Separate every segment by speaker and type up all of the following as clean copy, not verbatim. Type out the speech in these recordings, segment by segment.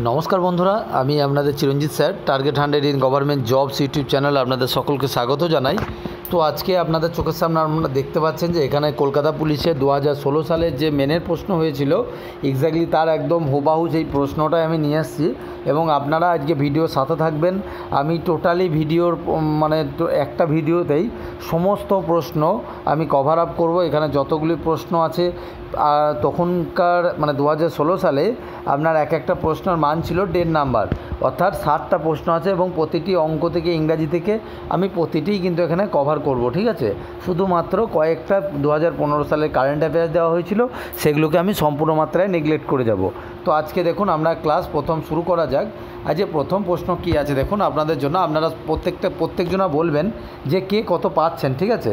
Speaker 1: নমস্কার বন্ধুরা, আমি আপনাদের Chiranjit sir. Target 100 in government jobs YouTube channel আপনাদের সকলকে স্বাগত জানাই। তো আজকে আপনাদের চোখের সামনে আপনারা দেখতে পাচ্ছেন যে এখানে কলকাতা পুলিশের 2016 সালের যে মেনের প্রশ্ন হয়েছিল এক্স্যাক্টলি তার একদম হুবাহু সেই প্রশ্নটাই আমি নিয়ে আসছি এবং আপনারা আজকে ভিডিওর সাথে থাকবেন। আমি টোটালি ভিডিওর একটা ভিডিওতেই সমস্ত প্রশ্ন আমি কভার আপ করব। এখানে যতগুলি প্রশ্ন আছে তখনকার 2016 সালে আপনার একটা প্রশ্নের মান ছিল 10 নাম্বার, অর্থাৎ 60টা প্রশ্ন আছে এবং প্রতিটি অঙ্ক থেকে ইংরাজি থেকে আমি প্রতিটিই কিন্তু এখানে কভার করব। ঠিক আছে, শুধুমাত্র কয়েকটা 2015 সালের কারেন্ট অ্যাফেয়ার্স দেওয়া হয়েছিল, সেগুলোকে আমি সম্পূর্ণ মাত্রায় নেগলেক্ট করে যাব। তো আজকে দেখুন আমরা ক্লাস প্রথম শুরু করা যাক। আজকে প্রথম প্রশ্ন কি আছে দেখুন আপনাদের জন্য। আপনারা প্রত্যেকজনা বলবেন যে কে কত পাচ্ছেন। ঠিক আছে,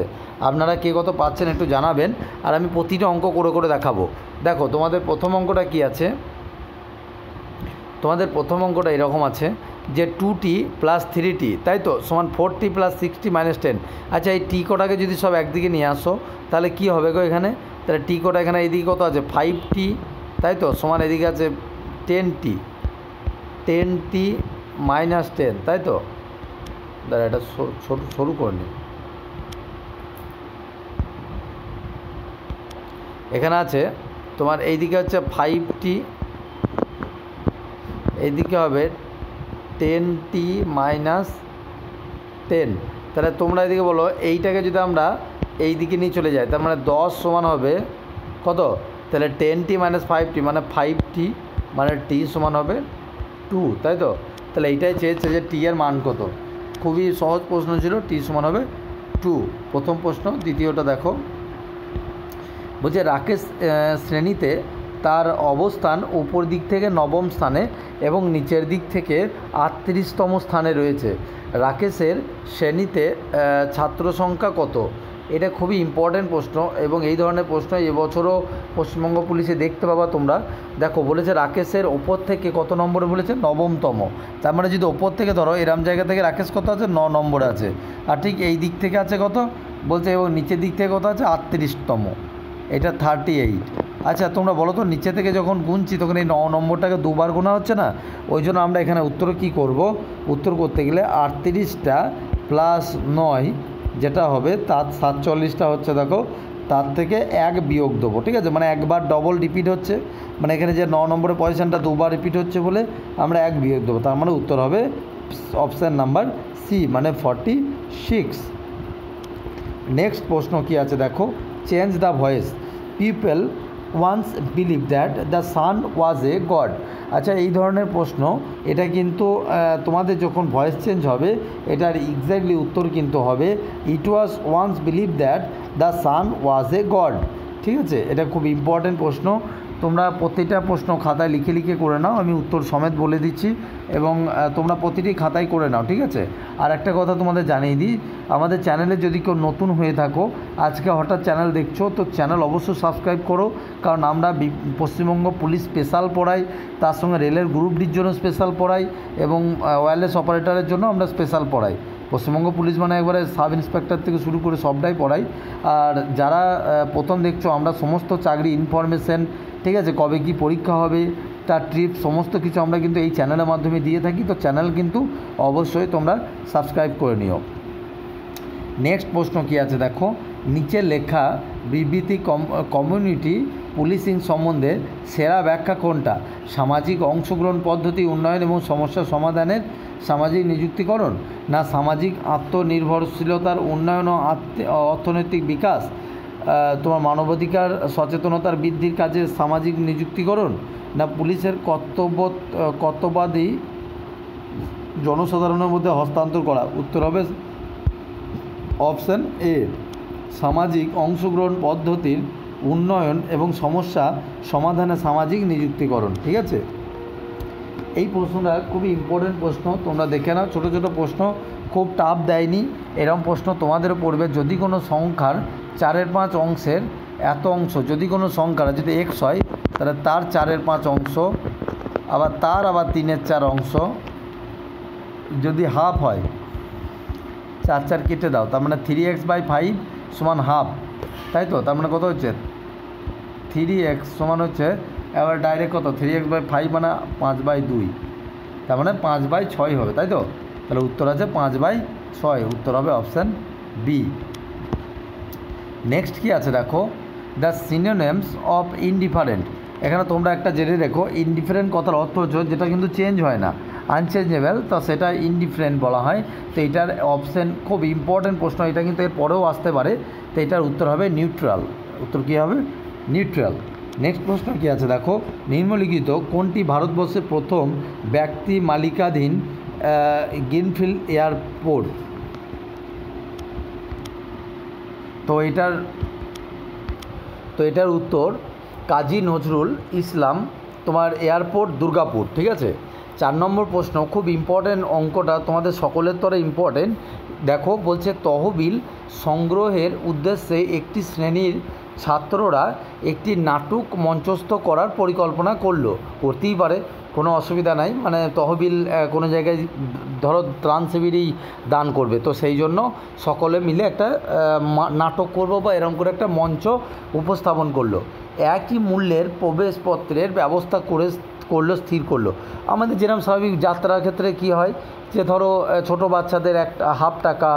Speaker 1: আপনারা কে কত পাচ্ছেন একটু জানাবেন, আর আমি প্রতিটা অঙ্ক করে করে দেখাবো। দেখো তোমাদের প্রথম অঙ্কটা কি আছে। তোমাদের প্রথম অঙ্কটা এরকম আছে যে 2t + 3t, তাই তো, সমান 4t + 60 - 10। আচ্ছা, এই টি কোটাকে যদি সব একদিকে নিয়ে আসো তাহলে কি হবে গো এখানে? তাহলে টি কোটা এখানে এইদিকে কত আছে 5t, তাই তো, সমান এদিকে আছে 10t - 10, তাই তো। দাঁড়া, এটা সরু করে নি। এখানে আছে তোমার এইদিকে হচ্ছে 5t, এইদিকে হবে 10t - 10। তাহলে তোমরা এদিকে বলো এইটাকে যদি আমরা এই দিকে নিয়ে চলে যাই, তার মানে 10 সমান হবে কত? তাহলে 10t - 5t মানে 5t মানে t সমান হবে 2, তাই তো। তাহলে এইটাই চেয়েছে যে টি এর মান কত। খুবই সহজ প্রশ্ন ছিল, টি সমান হবে 2, প্রথম প্রশ্ন। দ্বিতীয়টা দেখো, বলছে রাকেশ শ্রেণীতে তার অবস্থান উপর দিক থেকে 9ম স্থানে এবং নিচের দিক থেকে 38তম স্থানে রয়েছে। রাকেশের শ্রেণীতে ছাত্র সংখ্যা কত? এটা খুবই ইম্পর্ট্যান্ট প্রশ্ন এবং এই ধরনের প্রশ্ন এবছরও পশ্চিমবঙ্গ পুলিশে দেখতে পাবা তোমরা। দেখো বলেছে রাকেশের ওপর থেকে কত নম্বরে বলেছে? 9মতম। তার মানে যদি ওপর থেকে ধরো এরম জায়গা থেকে রাকেশ কত আছে? 9 নম্বরে আছে। আর ঠিক এই দিক থেকে আছে কত বলছে, এবং নিচের দিক থেকে কত আছে? 38তম। এটা 38। আচ্ছা তোমরা বলো তো, নিচে থেকে যখন গুনছি তখন এই 9 নম্বরটাকে দুবার গোনা হচ্ছে না? ওই জন্য আমরা এখানে উত্তর কী করব? উত্তর করতে গেলে 38টা + 9 যেটা হবে তার 47টা হচ্ছে, দেখো তার থেকে 1 বিয়োগ দেবো। ঠিক আছে, মানে একবার ডবল রিপিট হচ্ছে, মানে এখানে যে 9 নম্বরের পজিশানটা দুবার রিপিট হচ্ছে বলে আমরা 1 বিয়োগ দেবো। তার মানে উত্তর হবে অপশান নাম্বার সি, মানে 46। নেক্সট প্রশ্ন কি আছে দেখো, change the voice. People once believe that the sun was a god. আচ্ছা, এই ধরনের প্রশ্ন, এটা কিন্তু তোমাদের যখন ভয়েস চেঞ্জ হবে এটার এক্স্যাক্টলি উত্তর কিন্তু হবে it was once believe that the sun was a god. ঠিক আছে, এটা খুব ইম্পর্ট্যান্ট প্রশ্ন। তোমরা প্রতিটা প্রশ্ন খাতায় লিখে লিখে করে নাও, আমি উত্তর সমেত বলে দিচ্ছি এবং তোমরা প্রতিটি খাতায় করে নাও। ঠিক আছে, আর একটা কথা তোমাদের জানিয়ে দিই, আমাদের চ্যানেলে যদি কেউ নতুন হয়ে থাকো, আজকে হঠাৎ চ্যানেল দেখছো, তো চ্যানেল অবশ্যই সাবস্ক্রাইব করো, কারণ আমরা পশ্চিমবঙ্গ পুলিশ স্পেশাল পড়াই, তার সঙ্গে রেলের গ্রুপ ডির জন্য স্পেশাল পড়াই এবং ওয়্যারলেস অপারেটরের জন্য আমরা স্পেশাল পড়াই। পশ্চিমবঙ্গ পুলিশ মানে একবারে সাব ইন্সপেক্টর থেকে শুরু করে সবটাই পড়াই। আর যারা প্রথম দেখছো, আমরা সমস্ত চাকরি ইনফরমেশন, ঠিক আছে, কবে কি পরীক্ষা হবে, তার ট্রিপ, সমস্ত কিছু আমরা কিন্তু এই চ্যানেলের মাধ্যমে দিয়ে থাকি। তো চ্যানেল কিন্তু অবশ্যই তোমরা সাবস্ক্রাইব করে নিও। নেক্সট প্রশ্ন কি আছে দেখো, নিচে লেখা বিবৃতি কমিউনিটি পুলিশিং সম্বন্ধে সেরা ব্যাখ্যা কোনটা? সামাজিক অংশগ্রহণ পদ্ধতি, উন্নয়ন এবং সমস্যা সমাধানের, সামাজিক নিযুক্তিকরণ, না সামাজিক আত্মনির্ভরশীলতার উন্নয়ন ও অর্থনৈতিক বিকাশ, তোমার মানবাধিকার সচেতনতার বৃদ্ধির কাজে সামাজিক নিযুক্তিকরণ, না পুলিশের কর্তব্যাদি জনসাধারণের মধ্যে হস্তান্তর করা? উত্তর হবে অপশান এ, সামাজিক অংশগ্রহণ পদ্ধতির উন্নয়ন এবং সমস্যা সমাধানে সামাজিক নিযুক্তিকরণ। ঠিক আছে, এই প্রশ্নটা খুবই ইম্পর্টেন্ট প্রশ্ন, তোমরা দেখে নাও। ছোটো ছোটো প্রশ্ন, খুব টাফ দেয়নি, এরকম প্রশ্ন তোমাদেরও পড়বে। যদি কোনো সংখ্যার 4/5 অংশের এত অংশ, যদি কোনো সংখ্যার যদি x হয় তাহলে তার 4/5 অংশ, আবার 3/4 অংশ, যদি হাফ হয় 4 কেটে দাও, তার মানে 3x/5 সমান হাফ, তাই তো। তার মানে কত হচ্ছে? 3x সমান হচ্ছে এবার ডাইরেক্ট কত 3x/5 মানে 5/2, তার মানে 5/6 হবে, তাই তো? তাহলে উত্তর আছে 5/6, উত্তর হবে অপশান বি। নেক্সট কি আছে দেখো, দ্য সিনোনিমস অফ ইনডিফারেন্ট। এখানে তোমরা একটা জেনে রেখো, ইনডিফারেন্ট কথার অর্থ হচ্ছে যেটা কিন্তু চেঞ্জ হয় না, আনচেঞ্জেবল, তো সেটা ইনডিফারেন্ট বলা হয়। তো এটার অপশান খুব ইম্পর্টেন্ট প্রশ্ন, এটা কিন্তু এর পরেও আসতে পারে। তো এটার উত্তর হবে নিউট্রাল, উত্তর কী হবে? নিউট্রাল। নেক্সট প্রশ্ন কী আছে দেখো, নিম্নলিখিত কোনটি ভারতবর্ষের প্রথম ব্যক্তি মালিকাধীন গ্রিনফিল্ড এয়ারপোর্ট? তো এটার উত্তর কাজী নজরুল ইসলাম তোমার এয়ারপোর্ট, দুর্গাপুর, ঠিক আছে। 4 নম্বর প্রশ্ন, খুব ইম্পর্টেন্ট অঙ্কটা, তোমাদের সকলের তরে ইম্পর্টেন্ট। দেখো বলছে তহবিল সংগ্রহের উদ্দেশ্যে একটি শ্রেণীর ছাত্ররা একটি নাটক মঞ্চস্থ করার পরিকল্পনা করতেই পারে, কোনো অসুবিধা নাই। মানে তহবিল কোনো জায়গায় ধরো ত্রাণ শিবিরেই দান করবে, তো সেই জন্য সকলে মিলে একটা নাটক করবো বা এরকম করে একটা মঞ্চ উপস্থাপন করলো। একই মূল্যের প্রবেশপত্রের ব্যবস্থা করলো, স্থির করলো। আমাদের যেরকম স্বাভাবিক যাত্রার ক্ষেত্রে কি হয়, যে ধরো ছোটো বাচ্চাদের একটা হাফ টাকা,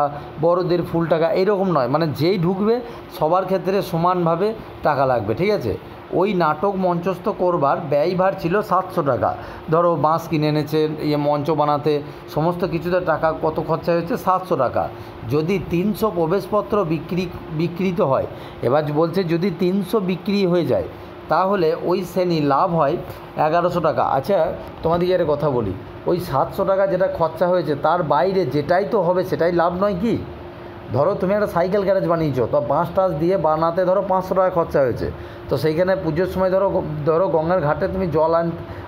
Speaker 1: বড়দের ফুল টাকা, এইরকম নয়, মানে যেই ঢুকবে সবার ক্ষেত্রে সমানভাবে টাকা লাগবে, ঠিক আছে। ওই নাটক মঞ্চস্থ করবার ব্যয়ভার ছিল 700 টাকা। ধরো বাঁশ কিনে এনেছে, মঞ্চ বানাতে সমস্ত কিছুতে টাকা কত খরচা হয়েছে? 700 টাকা। যদি 300 প্রবেশপত্র বিক্রিত হয়, এবার বলছে যদি 300 বিক্রি হয়ে যায় তাহলে ওই শ্রেণী লাভ হয় 1100 টাকা। আচ্ছা তোমাদেরকে একটা কথা বলি, ওই 700 টাকা যেটা খরচা হয়েছে তার বাইরে যেটাই তো হবে সেটাই লাভ নয় কি? ধরো তুমি একটা সাইকেল গ্যারেজ বানিয়েছো, তো বাঁশ টাস দিয়ে বানাতে ধরো 500 টাকা খরচা হয়েছে, তো সেইখানে পুজোর সময় ধরো গঙ্গার ঘাটে তুমি জল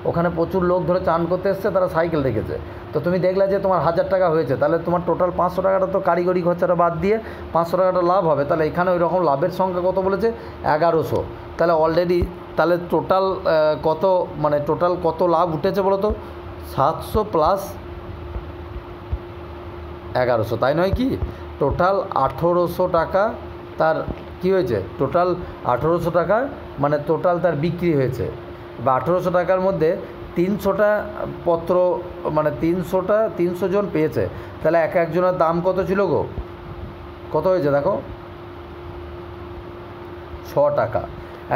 Speaker 1: ওখানে প্রচুর লোক ধরে চান করতে এসছে, তারা সাইকেল রেখেছে, তো তুমি দেখলে যে তোমার 1000 টাকা হয়েছে, তাহলে তোমার টোটাল 500 টাকাটা তো কারিগরি খরচাটা বাদ দিয়ে 500 টাকাটা লাভ হবে। তাহলে এখানে ওই রকম লাভের সংখ্যা কত বলেছে? 1100। তাহলে অলরেডি তাহলে টোটাল কত লাভ উঠেছে বলো তো? 700 প্লাস 1100, তাই নয় কি? টোটাল 1800 টাকা তার কি হয়েছে? টোটাল 1800 টাকা মানে টোটাল তার বিক্রি হয়েছে। বা 1800 টাকার মধ্যে 300টা পত্র, মানে 300 জন পেয়েছে, তাহলে একজনের দাম কত ছিল গো? কত হয়েছে দেখো? 6 টাকা।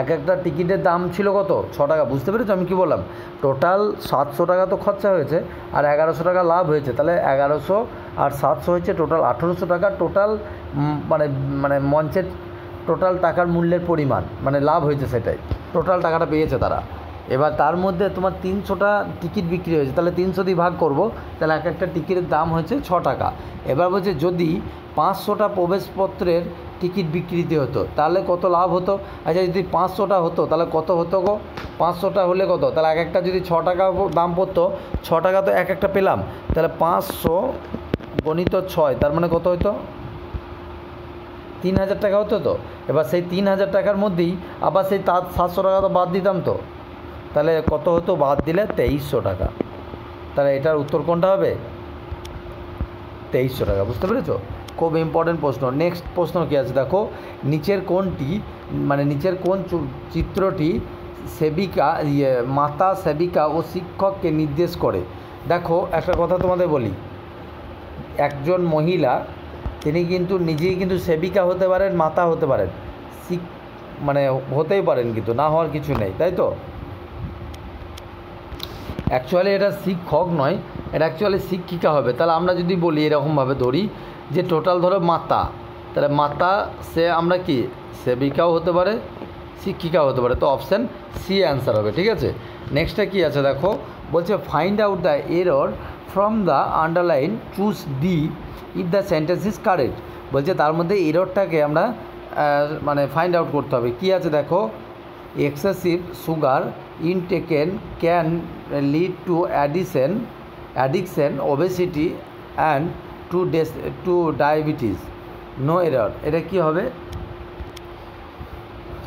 Speaker 1: একটা টিকিটের দাম ছিল কত? 6 টাকা। বুঝতে পেরেছো আমি কি বললাম? টোটাল 700 টাকা তো খরচা হয়েছে আর 1100 টাকা লাভ হয়েছে, তাহলে 1100 আর 700 হচ্ছে টোটাল 1800 টাকা। টোটাল মানে মঞ্চের টোটাল টাকার মূল্যের পরিমাণ, মানে লাভ হয়েছে সেটাই, টোটাল টাকাটা পেয়েছে তারা। এবার তার মধ্যে তোমার 300টা টিকিট বিক্রি হয়েছে, তাহলে 300 দিয়ে ভাগ করবো, তাহলে একটা টিকিটের দাম হচ্ছে 6 টাকা। এবার বলছে যদি 500টা প্রবেশপত্রের টিকিট বিক্রিতে হতো তাহলে কত লাভ হতো? আচ্ছা যদি 500টা হতো তাহলে কত হতো গো? 500টা হলে কত? তাহলে একটা যদি 6 টাকা দাম পড়তো, 6 টাকা তো একটা পেলাম, তাহলে 500 গণিত 6, তার মানে কত হতো? 3000 টাকা হতো তো। এবার সেই 3000 টাকার মধ্যেই আবার সেই 700 টাকা তো বাদ দিতাম, তো তাহলে কত হতো? বাদ দিলে 2300 টাকা। তাহলে এটার উত্তর কোনটা হবে? 2300 টাকা। বুঝতে পেরেছো? খুব ইম্পর্টেন্ট প্রশ্ন। নেক্সট প্রশ্ন কী আছে দেখো, নিচের কোন চিত্রটি মাতা সেবিকা ও শিক্ষককে নির্দেশ করে? দেখো একটা কথা তোমাদের বলি, একজন মহিলা তিনি কিন্তু নিজেই কিন্তু সেবিকা হতে পারেন, মাতা হতে পারেন, হতেই পারেন, কিন্তু না হওয়ার কিছু নেই, তাই তো? অ্যাকচুয়ালি এটা শিক্ষক নয়, এটা অ্যাকচুয়ালি শিক্ষিকা হবে। তাহলে আমরা যদি বলি এরকমভাবে ধরি যে টোটাল ধরো মাতা, তাহলে মাতা সে আমরা কি সেবিকাও হতে পারে, শিক্ষিকাও হতে পারে, তো অপশান সি অ্যান্সার হবে, ঠিক আছে। নেক্সটটা কী আছে দেখো, বলছে find out the error from the underline, choose D if the sentence is correct. বলছে তার মধ্যে এররটাকে আমরা ফাইন্ড আউট করতে হবে। কী আছে দেখো, excessive sugar intaken can lead to addiction, obesity and to diabetes, no error. এটা কি হবে?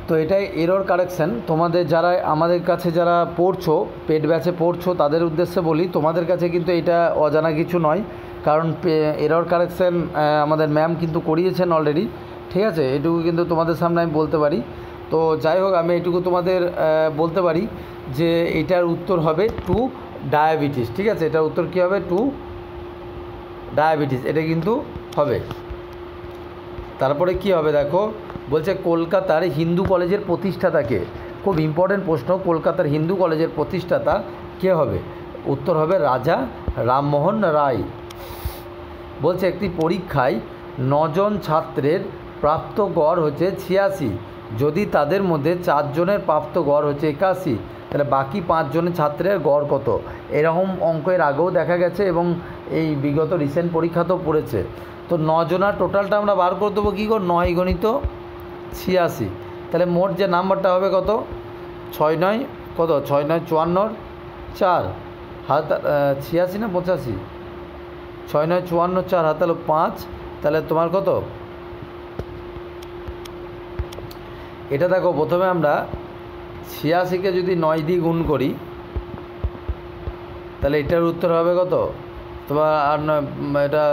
Speaker 1: তো এটাই এরর কারেকশান। তোমাদের যারা আমাদের কাছে যারা পড়ছো, পেড ব্যাচে পড়ছো, তাদের উদ্দেশ্যে বলি, তোমাদের কাছে কিন্তু এটা অজানা কিছু নয়, কারণ এরর কারেকশান আমাদের ম্যাম কিন্তু করিয়েছেন অলরেডি, ঠিক আছে। এটুকু কিন্তু তোমাদের সামনে আমি বলতে পারি। তো যাই হোক, আমি এটুকু তোমাদের বলতে পারি যে এটার উত্তর হবে 2 ডায়াবেটিস। ঠিক আছে, এটার উত্তর কী হবে? 2 ডায়াবেটিস, এটা কিন্তু হবে। তারপরে কি হবে দেখো, বলছে কলকাতার হিন্দু কলেজের প্রতিষ্ঠাতাকে, খুব ইম্পর্টেন্ট প্রশ্ন, কলকাতার হিন্দু কলেজের প্রতিষ্ঠাতা কে হবে? উত্তর হবে রাজা রামমোহন রায়। বলছে একটি পরীক্ষায় 9 জন ছাত্রের প্রাপ্ত গড় হচ্ছে 86, যদি তাদের মধ্যে 4 জনের প্রাপ্ত গড় হচ্ছে 81, তাহলে বাকি 5 জনের ছাত্রের গড় কত? এরকম অঙ্ক এর আগেও দেখা গেছে এবং এই বিগত রিসেন্ট পরীক্ষাতেও পড়েছে। তো 9 জনার টোটালটা আমরা বার করে দেবো কী করে? 9 গণিত 86, তাহলে মোট যে নাম্বারটা হবে কত? 6 9 কত? 6 9 54, 4 হাত 86 না 85? 6 9 54, 4 হাত হলো 5, তাহলে তোমার কত? এটা দেখো, প্রথমে আমরা 86কে যদি 9 দিয়ে গুণ করি তাহলে এটার উত্তর হবে কত তোমার? আর এটা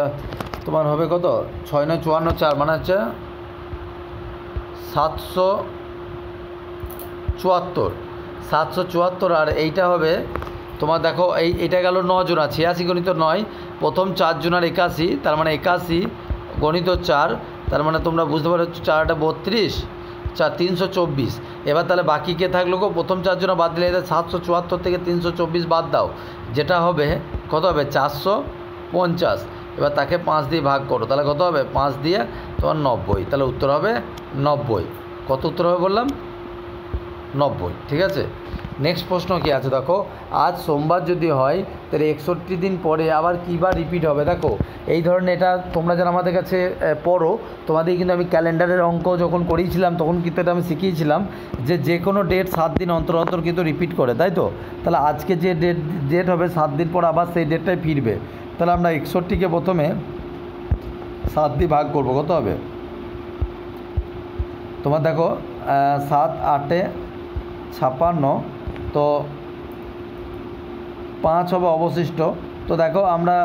Speaker 1: তোমার হবে কত? 6 9 54, 4 মানে হচ্ছে 774। আর এইটা হবে তোমার দেখো, এইটা গেল 9 জনা, 86 গণিত 9, প্রথম 4 জনার 81, তার মানে 81 গণিত 4, তার মানে তোমরা বুঝতে পারো 4 32, 4 324। এবার তাহলে বাকি কে থাকলো গো? প্রথম 4 জনা বাদ দিলে 774 থেকে 324 বাদ দাও, যেটা হবে কত হবে? 450। এবার তাকে 5 দিয়ে ভাগ করো, তাহলে কত হবে? 5 দিয়ে তোমার 90, তাহলে উত্তর হবে 90। কত উত্তর হবে বললাম? 90। ঠিক আছে, নেক্সট প্রশ্ন কী আছে দেখো, আজ সোমবার যদি হয় তাহলে 61 দিন পরে আবার কী বার রিপিট হবে? দেখো এই ধরনের, এটা তোমরা যারা আমাদের কাছে পড়ো তোমাদের কিন্তু আমি ক্যালেন্ডারের অঙ্ক যখন করিয়েছিলাম তখন কিন্তু এটা আমি শিখিয়েছিলাম যে কোনো ডেট 7 দিন অন্তর অন্তর কিন্তু রিপিট করে, তাই তো? তাহলে আজকে যে ডেট হবে 7 দিন পর আবার সেই ডেটটাই ফিরবে। তাহলে আমরা 61কে প্রথমে 7 দিয়ে ভাগ করবো, কত হবে? তোমার দেখো 7 8 56, তো 5 হবে অবশিষ্ট। তো দেখো আমরা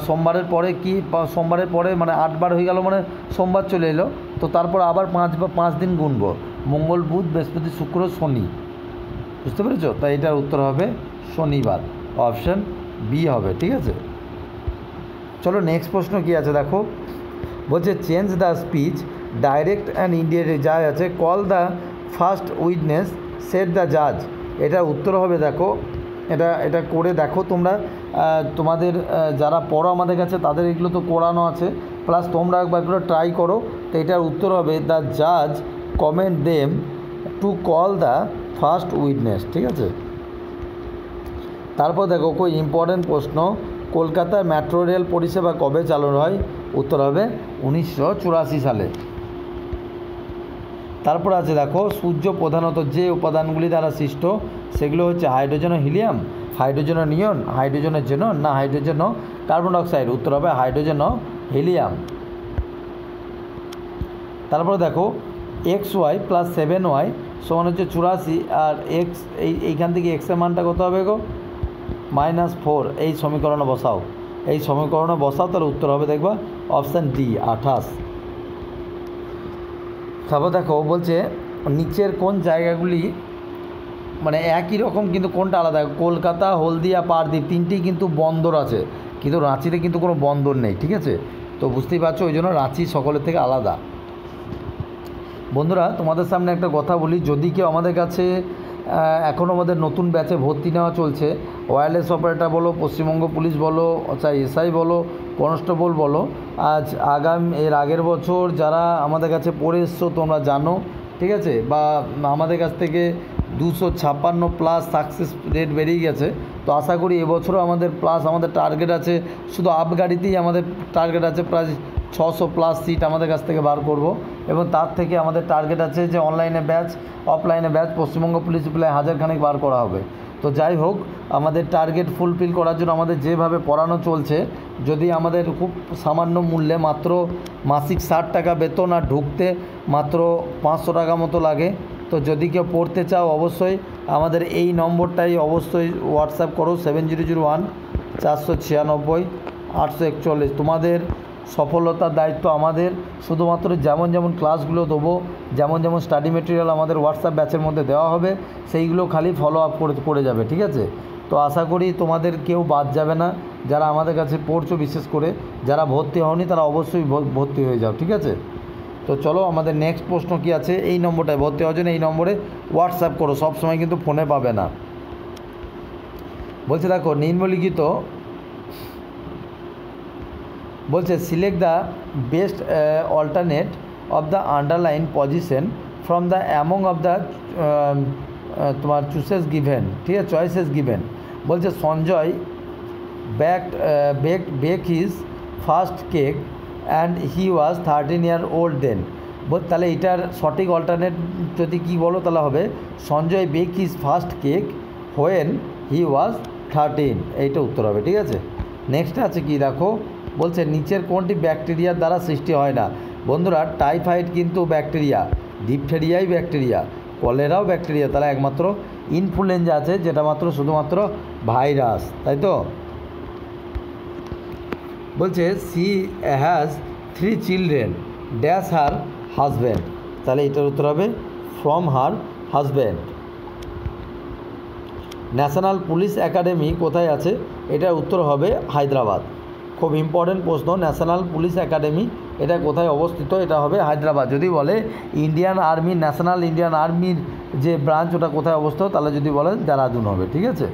Speaker 1: সোমবারের পরে কি, সোমবারের পরে মানে 8 বার হয়ে গেল, মানে সোমবার চলে এলো, তো তারপর আবার 5 দিন গুনবো, মঙ্গল বুধ বৃহস্পতি শুক্র শনি, বুঝতে পেরেছো? তাই এটার উত্তর হবে শনিবার, অপশান বি হবে। ঠিক আছে, চলো নেক্সট প্রশ্ন কী আছে দেখো, বলছে change the speech direct and indirect, যা আছে call the first witness set the জাজ, এটা উত্তর হবে দেখো, এটা করে দেখো তোমরা, তোমাদের যারা পড়ো আমাদের কাছে তাদের এগুলো তো করানো আছে, প্লাস তোমরা একবার করে ট্রাই করো। তো এটার উত্তর হবে দ্য জাজ comment them to call the first witness. ঠিক আছে, তারপর দেখো খুব ইম্পর্টেন্ট প্রশ্ন, কলকাতার মেট্রো রেল পরিষেবা কবে চালু হয়? উত্তর হবে 1984 সালে। তারপর আছে দেখো, সূর্য প্রধানত যে উপাদানগুলি দ্বারা সৃষ্ট সেগুলো হচ্ছে হাইড্রোজেন ও হিলিয়াম, হাইড্রোজেন ও নিয়ন, হাইড্রোজেনের জেনন, না হাইড্রোজেন ও কার্বন ডাইঅক্সাইড? উত্তর হবে হাইড্রোজেন ও হিলিয়াম। তারপরে দেখো XY + 7Y সমান হচ্ছে 84, আর এক্স এইখান থেকে এক্সের মানটা কত হবে গো? -4। এই সমীকরণে বসাও, তাহলে উত্তর হবে দেখবা অপশান ডি 28। তারপর দেখো বলছে নিচের কোন জায়গাগুলি মানে একই রকম কিন্তু কোনটা আলাদা? কলকাতা, হলদিয়া, পারদ্বীপ তিনটেই কিন্তু বন্দর আছে, কিন্তু রাঁচিতে কিন্তু কোনো বন্দর নেই। ঠিক আছে, তো বুঝতেই পারছো ওই জন্য রাঁচি সকলের থেকে আলাদা। বন্ধুরা তোমাদের সামনে একটা কথা বলি, যদি কেউ আমাদের কাছে এখনও আমাদের নতুন ব্যাচে ভর্তি নেওয়া চলছে, ওয়্যারলেস অপারেটর বলো, পশ্চিমবঙ্গ পুলিশ বলো, চাই এসআই বলো, কনস্টেবল বলো, এর আগের বছর যারা আমাদের কাছে পড়ে এসছো তোমরা জানো, ঠিক আছে, বা আমাদের কাছ থেকে 256+ সাকসেস রেট বেরিয়ে গেছে। তো আশা করি এবছরও আমাদের আমাদের টার্গেট আছে, শুধু আপ গাড়িতেই আমাদের টার্গেট আছে প্রায় 600+ সিট আমাদের কাছ থেকে বার করব, এবং তার থেকে আমাদের টার্গেট আছে যে অনলাইনে ব্যাচ, অফলাইনে ব্যাচ পশ্চিমবঙ্গ পুলিশ প্রায় 1000 খানেক বার করা হবে। তো যাই হোক, আমাদের টার্গেট ফুলফিল করার জন্য আমাদের যেভাবে পড়ানো চলছে, যদি আমাদের খুব সামান্য মূল্যে মাত্র মাসিক 60 টাকা বেতন আর ঢুকতে মাত্র 500 টাকা মতো লাগে, তো যদি কেউ পড়তে চাও অবশ্যই আমাদের এই নম্বরটাই অবশ্যই হোয়াটসঅ্যাপ করো 7001 496 841। তোমাদের সফলতার দায়িত্ব আমাদের। শুধুমাত্র যেমন যেমন ক্লাসগুলো দেবো, যেমন যেমন স্টাডি মেটেরিয়াল আমাদের হোয়াটসঅ্যাপ ব্যাচের মধ্যে দেওয়া হবে, সেইগুলো খালি ফলো আপ করে যাবে, ঠিক আছে? তো আশা করি তোমাদের কেউ বাদ যাবে না, যারা আমাদের কাছে পড়ছো, বিশেষ করে যারা ভর্তি হওনি তারা অবশ্যই ভর্তি হয়ে যাও, ঠিক আছে? তো চলো আমাদের নেক্সট প্রশ্ন কি আছে, এই নম্বরটায় ভর্তি হওয়ার জন্য এই নম্বরে হোয়াটসঅ্যাপ করো, সব সময় কিন্তু ফোনে পাবে না। বলছে দেখো নিম্নলিখিত, বলছে select the best alternate of the underline position from the among of the তোমার চুসেস গিভেন, ঠিক আছে, চয়েসেস গিভেন। বলছে Sanjay bake his first cake and he was 13 years old then. তাহলে এটার সঠিক অল্টারনেট যদি কী বলো তাহলে হবে Sanjay bake his first cake when he was 13, এইটা উত্তর হবে, ঠিক আছে? নেক্সট আছে কি দেখো, বলছে নিচের কোনটি ব্যাকটেরিয়ার দ্বারা সৃষ্টি হয় না? বন্ধুরা টাইফয়েড কিন্তু ব্যাকটেরিয়া, ডিপথেরিয়াই ব্যাকটেরিয়া, কলেরাও ব্যাকটেরিয়া, তাহলে একমাত্র ইনফ্লুয়েঞ্জা আছে যেটা শুধুমাত্র ভাইরাস, তাই তো? বলছে she has 3 children dash her husband, তাহলে এটার উত্তর হবে from her husband. National police academy কোথায় আছে? এটার উত্তর হবে হায়দ্রাবাদ। খুব ইম্পর্টেন্ট প্রশ্ন, ন্যাশনাল পুলিশ একাডেমি এটা কোথায় অবস্থিত? এটা হবে হায়দ্রাবাদ। যদি বলে ইন্ডিয়ান আর্মি, ন্যাশনাল ইন্ডিয়ান আর্মির যে ব্রাঞ্চ ওটা কোথায় অবস্থিত, তাহলে যদি বলে দেরাদুন হবে, ঠিক আছে?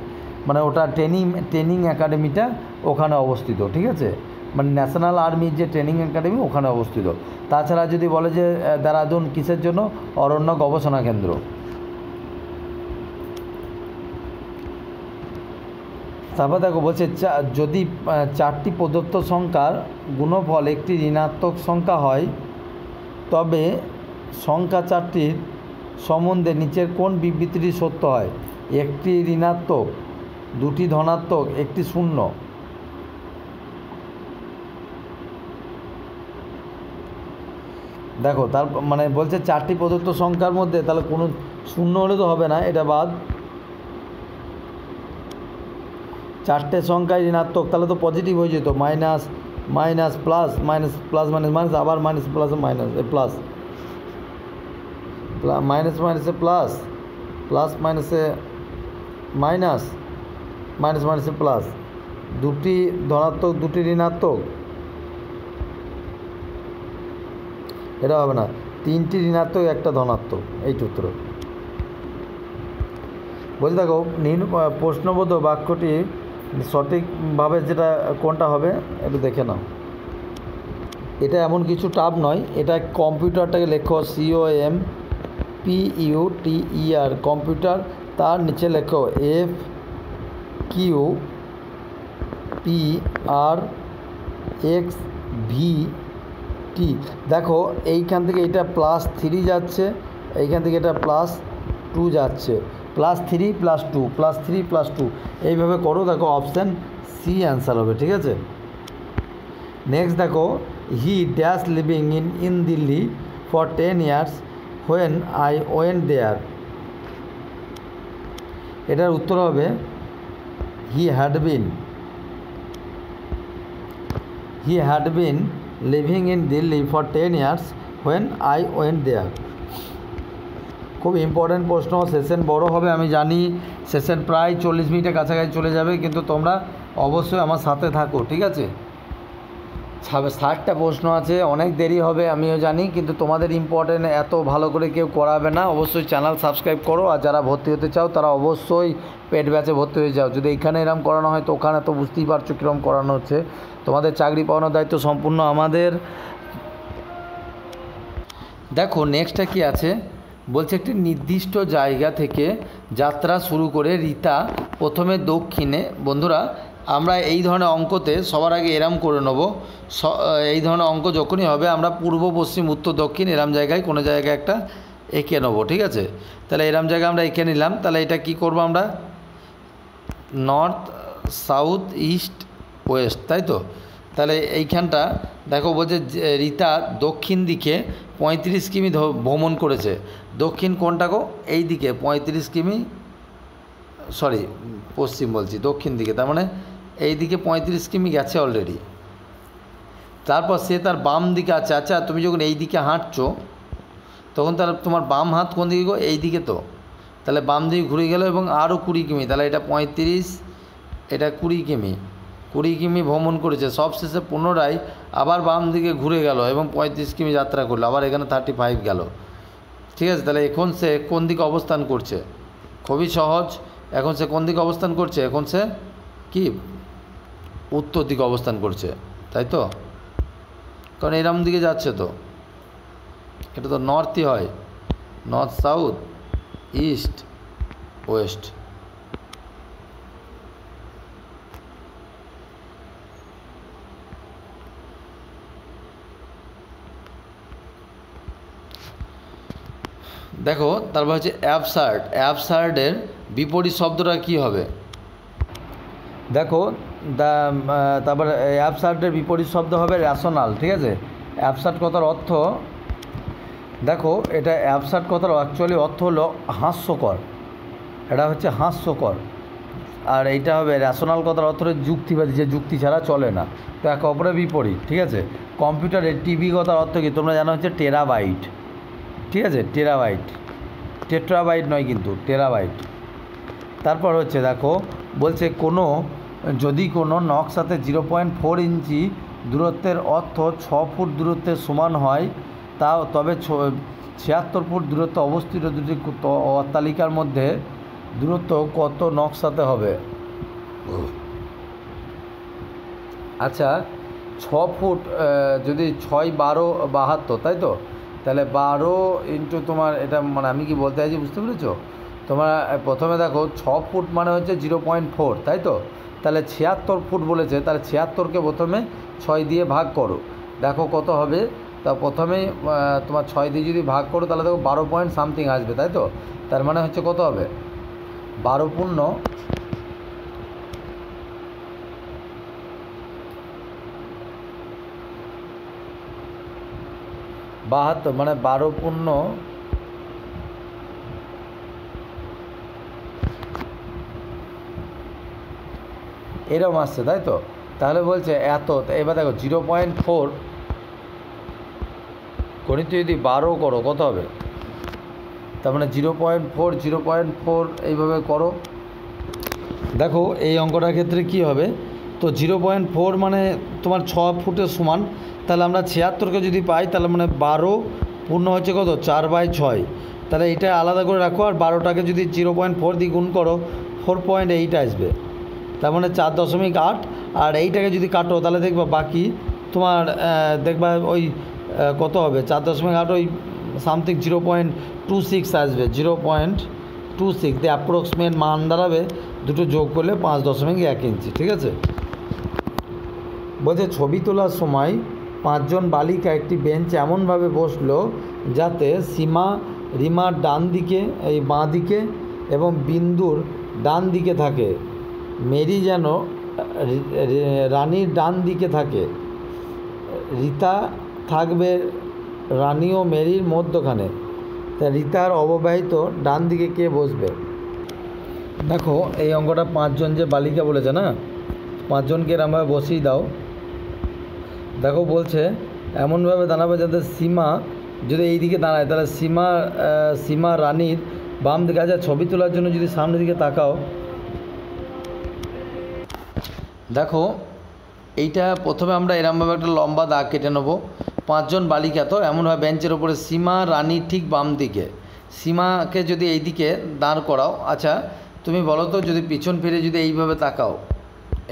Speaker 1: মানে ওটা ট্রেনিং একাডেমিটা ওখানে অবস্থিত, ঠিক আছে? মানে ন্যাশনাল আর্মির যে ট্রেনিং একাডেমি ওখানে অবস্থিত। তাছাড়া যদি বলে যে দেরাদুন কিসের জন্য? অরণ্য গবেষণা কেন্দ্র। তারপর দেখো বলছে যদি 4টি প্রদত্ত সংখ্যার গুণফল একটি ঋণাত্মক সংখ্যা হয় তবে সংখ্যা 4টির সম্বন্ধে নিচের কোন বিবৃতিটি সত্য হয়? একটি ঋণাত্মক, 2টি ধনাত্মক, একটি শূন্য। দেখো তার মানে বলছে 4টি প্রদত্ত সংখ্যার মধ্যে তাহলে কোনো শূন্য হলে তো হবে না, এটা বাদ। 4টে সংখ্যায় ঋণাত্মক, তাহলে তো পজিটিভ হয়ে যেত, minus minus plus, minus plus minus minus, আবার minus plus minus plus, minus মাইনাসে প্লাস, প্লাস মাইনাসে মাইনাস, মাইনাস মাইনাসে প্লাস, 2টি ধনাত্মক 2টি ঋণাত্মক, এটা হবে না, 3টি ঋণাত্মক 1টা ধনাত্মক, এই সূত্র। বলছি দেখো প্রশ্নবোধ বাক্যটি সঠিকভাবে যেটা কোনটা হবে একটু দেখে নাও। এটা এমন কিছু টাফ নয়, এটা কম্পিউটারটাকে লেখো COMPUTER কম্পিউটার, তার নিচে লেখো FQPRXVT। দেখো এইখান থেকে এটা +3 যাচ্ছে, এইখান থেকে এটা +2 যাচ্ছে, +3 +2 +3 +2 এইভাবে করো, দেখো অপশান সি অ্যান্সার হবে, ঠিক আছে? নেক্সট দেখো he dash living in Delhi for 10 years when I went there, এটার উত্তর হবে he had been living in Delhi for 10 years when I went there. খুব ইম্পর্ট্যান্ট প্রশ্ন, সেশন বড় হবে আমি জানি, সেশন প্রায় 40 মিনিটের কাছাকাছি চলে যাবে, কিন্তু তোমরা অবশ্যই আমার সাথে থাকো, ঠিক আছে? 60টা প্রশ্ন আছে, অনেক দেরি হবে আমিও জানি, কিন্তু তোমাদের ইম্পর্টেন্ট, এত ভালো করে কেউ করাবে না। অবশ্যই চ্যানেল সাবস্ক্রাইব করো, আর যারা ভর্তি হতে চাও তারা অবশ্যই পেড ব্যাচে ভর্তি হয়ে যাও। যদি এখানে এরম করানো হয় তো ওখানে তো বুঝতেই পারছো কীরকম করানো হচ্ছে। তোমাদের চাকরি পাওয়ানোর দায়িত্ব সম্পূর্ণ আমাদের। দেখো নেক্সটটা কি আছে, বলছে একটি নির্দিষ্ট জায়গা থেকে যাত্রা শুরু করে রীতা প্রথমে দক্ষিণে। বন্ধুরা আমরা এই ধরনের অঙ্কতে সবার আগে এরম করে নেব, এই ধরনের অঙ্ক যখনই হবে আমরা পূর্ব পশ্চিম উত্তর দক্ষিণ এরম জায়গায় কোনো জায়গায় একটা এঁকে নেবো, ঠিক আছে? তাহলে এরম জায়গায় আমরা এঁকে নিলাম, তাহলে এটা কি করব আমরা, নর্থ সাউথ ইস্ট ওয়েস্ট, তাই তো? তাহলে এইখানটা দেখো বলছে রীতা দক্ষিণ দিকে 35 কিমি ভ্রমণ করেছে। দক্ষিণ কোনটা গো? এই দিকে 35 কিমি, সরি পশ্চিম বলছি, দক্ষিণ দিকে, তার মানে এই দিকে 35 কিমি গেছে অলরেডি। তারপর সে তার বাম দিকে আছে। আচ্ছা তুমি যখন এই দিকে হাঁটছো তখন তাহলে তোমার বাম হাত কোন দিকে গো? এই দিকে তো, তাহলে বাম দিকে ঘুরে গেল এবং আরও 20 কিমি, তাহলে এটা 35, এটা 20 কিমি, 20 কিমি ভ্রমণ করেছে। সবশেষে পুনরায় আবার বাম দিকে ঘুরে গেল এবং 35 কিমি যাত্রা করলো, আবার এখানে 35 গেল। ঠিক আছে, তাহলে এখন সে কোন দিকে অবস্থান করছে? খুবই সহজ, এখন সে কোন দিকে অবস্থান করছে? এখন সে কি উত্তর দিকে অবস্থান করছে, তাই তো? কারণ এরম দিকে যাচ্ছে তো, এটা তো নর্থই হয়, নর্থ সাউথ ইস্ট ওয়েস্ট। দেখো তারপর হচ্ছে অ্যাবসার্ড। অ্যাবসার্ডের বিপরীত শব্দটা কী হবে? দেখো তারপর অ্যাবসার্ডের বিপরীত শব্দ হবে র্যাশনাল। ঠিক আছে, অ্যাবসার্ড কথার অর্থ, দেখো এটা অ্যাবসার্ড কথার অ্যাকচুয়ালি অর্থ হলো হাস্যকর, এটা হচ্ছে হাস্যকর। আর এইটা হবে র্যাশনাল কথার অর্থ হলো যুক্তিবাদী, যে যুক্তি ছাড়া চলে না, তো একে অপরের বিপরীত। ঠিক আছে, কম্পিউটারের টিভি কথার অর্থ কি তোমরা জানো? হচ্ছে টেরাবাইট। ঠিক আছে, টেরাবাইট, টেট্রাবাইট নয় কিন্তু, টেরাবাইট। তারপর হচ্ছে দেখো বলছে যদি কোনো নকশাতে 0.4 ইঞ্চি দূরত্বের অর্থ 6 ফুট দূরত্বের সমান হয়, তবে 76 ফুট দূরত্বে অবস্থিত দুটি অট্টালিকার মধ্যে দূরত্ব কত নকশাতে হবে? আচ্ছা 6 ফুট, যদি 6 12 72, তাই তো? তাহলে 12 ইন্টু তোমার এটা, মানে আমি কি বলতে চাইছি বুঝতে পেরেছো? তোমরা প্রথমে দেখো 6 ফুট মানে হচ্ছে 0.4, তাই তো? তাহলে 76 ফুট বলেছে, তাহলে 76কে প্রথমে 6 দিয়ে ভাগ করো, দেখো কত হবে। তা প্রথমেই তোমার 6 দিয়ে যদি ভাগ করো তাহলে দেখো 12 পয়েন্ট সামথিং আসবে, তাই তো? তার মানে হচ্ছে কত হবে? 12 পূর্ণ 72, মানে 12 পূর্ণ এরকম আসছে, তাই তো? তাহলে বলছে এত, এবার দেখো 0.4 গণিত যদি 12 করো কত হবে? তার মানে 0.4 এইভাবে করো। দেখো এই অঙ্কটার ক্ষেত্রে কি হবে, তো 0.4 মানে তোমার 6 ফুটের সমান, তাহলে আমরা 76কে যদি পাই তাহলে মানে 12 পূর্ণ হচ্ছে কত? 4/6। তাহলে এইটা আলাদা করে রাখো, আর 12টাকে যদি 0.4 দিয়ে গুণ করো 4.8 আসবে, তার মানে 4.8। আর এইটাকে যদি কাটো তাহলে দেখবা বাকি তোমার দেখবা ওই কত হবে? 4.8 ওই সামথিং 0.26 আসবে, 0.26 দিয়ে অ্যাপ্রক্সিমেট মান দাঁড়াবে, দুটো যোগ করলে 5.1 ইঞ্চি। ঠিক আছে, বলছে ছবি তোলার সময় 5 জন বালিকা একটি বেঞ্চ এমনভাবে বসলো যাতে রিমার ডান দিকে, এই বাঁ দিকে এবং বিন্দুর ডান দিকে থাকে, মেরি যেন রানীর ডান দিকে থাকে, রীতা থাকবে রানী ও মেরির মধ্যখানে। তা রীতার অববাহিত ডান দিকে কে বসবে? দেখো এই অঙ্কটা 5 জন যে বালিকা বলেছে না, 5 জনকে এরমভাবে বসিয়ে দাও। দেখো বলছে এমনভাবে দাঁড়াবে যাতে সীমা যদি এই দিকে দাঁড়ায়, তাহলে সীমা রানীর বাম দিকে। আচ্ছা ছবি তোলার জন্য যদি সামনের দিকে তাকাও, দেখো এইটা প্রথমে আমরা এরমভাবে একটা লম্বা দাগ কেটে নেবো। 5 জন বালিকা তো এমনভাবে বেঞ্চের ওপরে, সীমা রানীর ঠিক বাম দিকে, সীমাকে যদি এই দিকে দাঁড় করাও। আচ্ছা তুমি বলো তো, যদি পিছন ফিরে যদি এইভাবে তাকাও,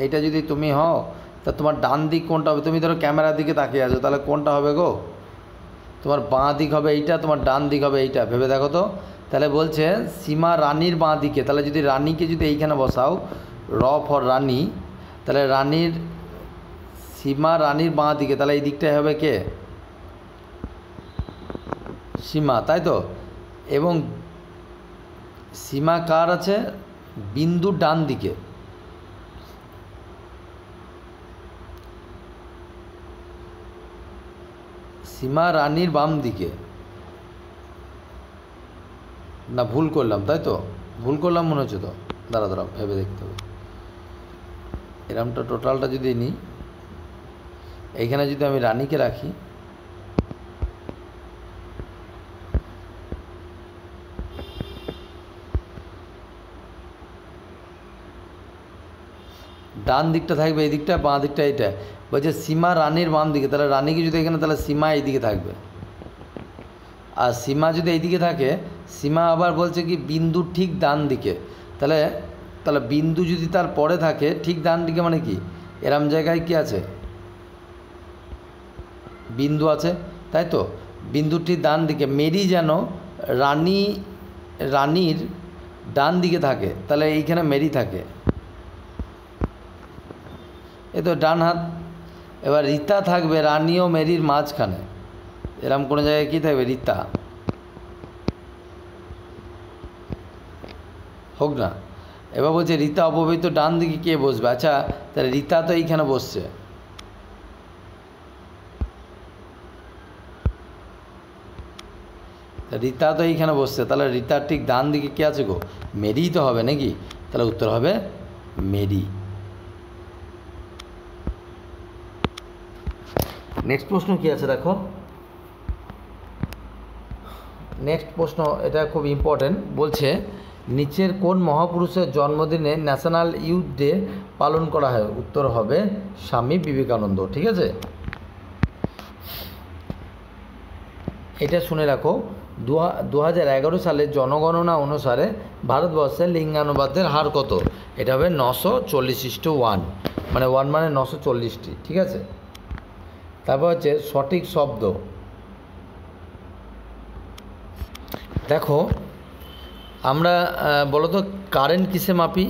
Speaker 1: এইটা যদি তুমি হও, তা তোমার ডান দিক কোনটা হবে? তুমি ধরো ক্যামেরার দিকে তাকিয়ে আছো, তাহলে কোনটা হবে গো? তোমার বাঁ দিক হবে এইটা, তোমার ডান দিক হবে এইটা, ভেবে দেখো তো। তাহলে বলছে সীমা রানীর বাঁ দিকে, তাহলে যদি রানীকে যদি এইখানে বসাও, ফর রানী, তাহলে সীমা রানীর বাঁ দিকে, তাহলে এই দিকটাই হবে কে? সীমা, তাই তো? এবং সীমা কার আছে? বিন্দুর ডান দিকে। সীমা রানীর বাম দিকে, না ভুল করলাম, তাই তো? ভুল করলাম মনে হচ্ছে তো, দাঁড়া ভেবে দেখতে হবে। এরমটা টোটালটা যদি নিই, এইখানে যদি আমি রানীকে রাখি, ডান দিকটা থাকবে এই দিকটা, বাঁ দিকটা এইটা। বলছে সীমা রানীর বাম দিকে, তাহলে রানীকে যদি এখানে, তাহলে সীমা এইদিকে থাকবে। আর সীমা যদি এইদিকে থাকে, সীমা আবার বলছে কি বিন্দুর ঠিক ডান দিকে, তাহলে তাহলে বিন্দু যদি তার পরে থাকে ঠিক ডান দিকে মানে কি এরম জায়গায় কি আছে, বিন্দু আছে, তাই তো। বিন্দুটির ডান দিকে মেরি যেন রানীর ডান দিকে থাকে, তাহলে এইখানে মেরি থাকে, এই তো ডান হাত। এবার রীতা থাকবে রানী ও মেরির মাঝখানে, এরম কোনো জায়গায় কী থাকবে, রীতা হোক না। এবার বলছে রীতা অপবিত্র, ডান দিকে কে বসবে? আচ্ছা তাহলে রীতা তো এইখানে বসছে, রীতা তো এইখানে বসছে, তাহলে রীতার ঠিক ডান দিকে কে আছে গো? মেরি তো হবে নাকি? তাহলে উত্তর হবে মেরি। নেক্সট প্রশ্ন কি আছে দেখো, নেক্সট প্রশ্ন এটা খুব ইম্পর্টেন্ট। বলছে নিচের কোন মহাপুরুষের জন্মদিনে ন্যাশনাল ইউথ ডে পালন করা হয়? উত্তর হবে স্বামী বিবেকানন্দ। ঠিক আছে, এটা শুনে রাখো। 2011 সালে জনগণনা অনুসারে ভারতবর্ষের লিঙ্গানুপাতের হার কত? এটা হবে 940:1, মানে 1 মানে 940টি। ঠিক আছে, তারপর হচ্ছে সঠিক শব্দ। দেখো আমরা বলো তো কারেন্ট কিসে মাপি?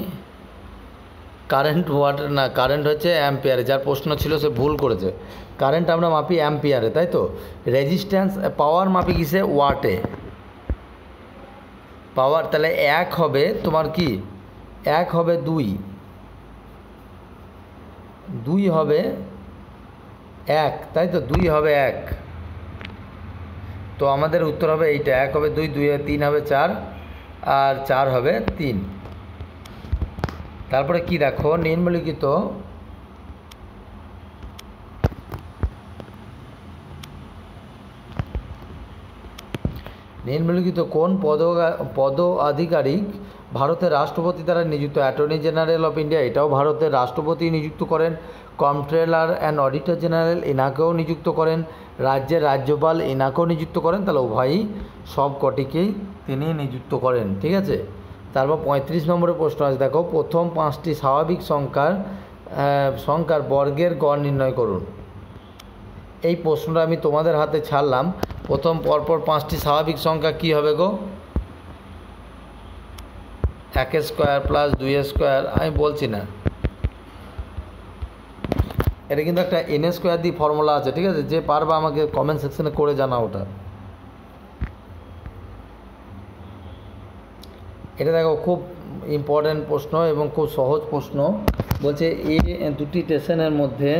Speaker 1: কারেন্ট ওয়াট না, কারেন্ট হচ্ছে অ্যাম্পিয়ারে। যার প্রশ্ন ছিল সে ভুল করেছে, কারেন্ট আমরা মাপি অ্যাম্পিয়ারে, তাই তো। রেজিস্ট্যান্স পাওয়ার মাপি কিসে? ওয়াটে। পাওয়ার তাহলে 1 হবে তোমার কি, 1 হবে 2 হবে 1, তাই তো, 2 হবে 1। তো আমাদের উত্তর হবে এইটা, 1 হবে 2, 2 হবে 3 হবে 4, আর 4 হবে 3। তারপরে কি দেখো, নিম্নলিখিত কোন পদ আধিকারিক ভারতের রাষ্ট্রপতি দ্বারা নিযুক্ত? অ্যাটর্নি জেনারেল অফ ইন্ডিয়া, এটাও ভারতের রাষ্ট্রপতি নিযুক্ত করেন। কন্ট্রোলার অ্যান্ড অডিটর জেনারেল এনাকেও নিযুক্ত করেন। রাজ্যের রাজ্যপাল এনাকেও নিযুক্ত করেন। তাহলে উভয়ই সব কটিকেই তিনি নিযুক্ত করেন। ঠিক আছে, তারপর 35 নম্বরের প্রশ্ন আছে দেখো, প্রথম 5টি স্বাভাবিক সংখ্যার বর্গের গড় নির্ণয় করুন। এই প্রশ্নটা আমি তোমাদের হাতে ছাড়লাম। প্রথম পরপর 5টি স্বাভাবিক সংখ্যা কি হবে গো? 1 স্কোয়ার প্লাস 2 স্কোয়ার, আমি বলছি না, এটা কিন্তু একটা n স্কোয়ার দিয়ে ফর্মুলা আছে। ঠিক আছে, যে পারবা আমাকে কমেন্ট সেকশনে করে জানাও ওটা। এটা দেখো খুব ইম্পর্ট্যান্ট প্রশ্ন এবং খুব সহজ প্রশ্ন। বলছে দুটি স্টেশনের মধ্যে,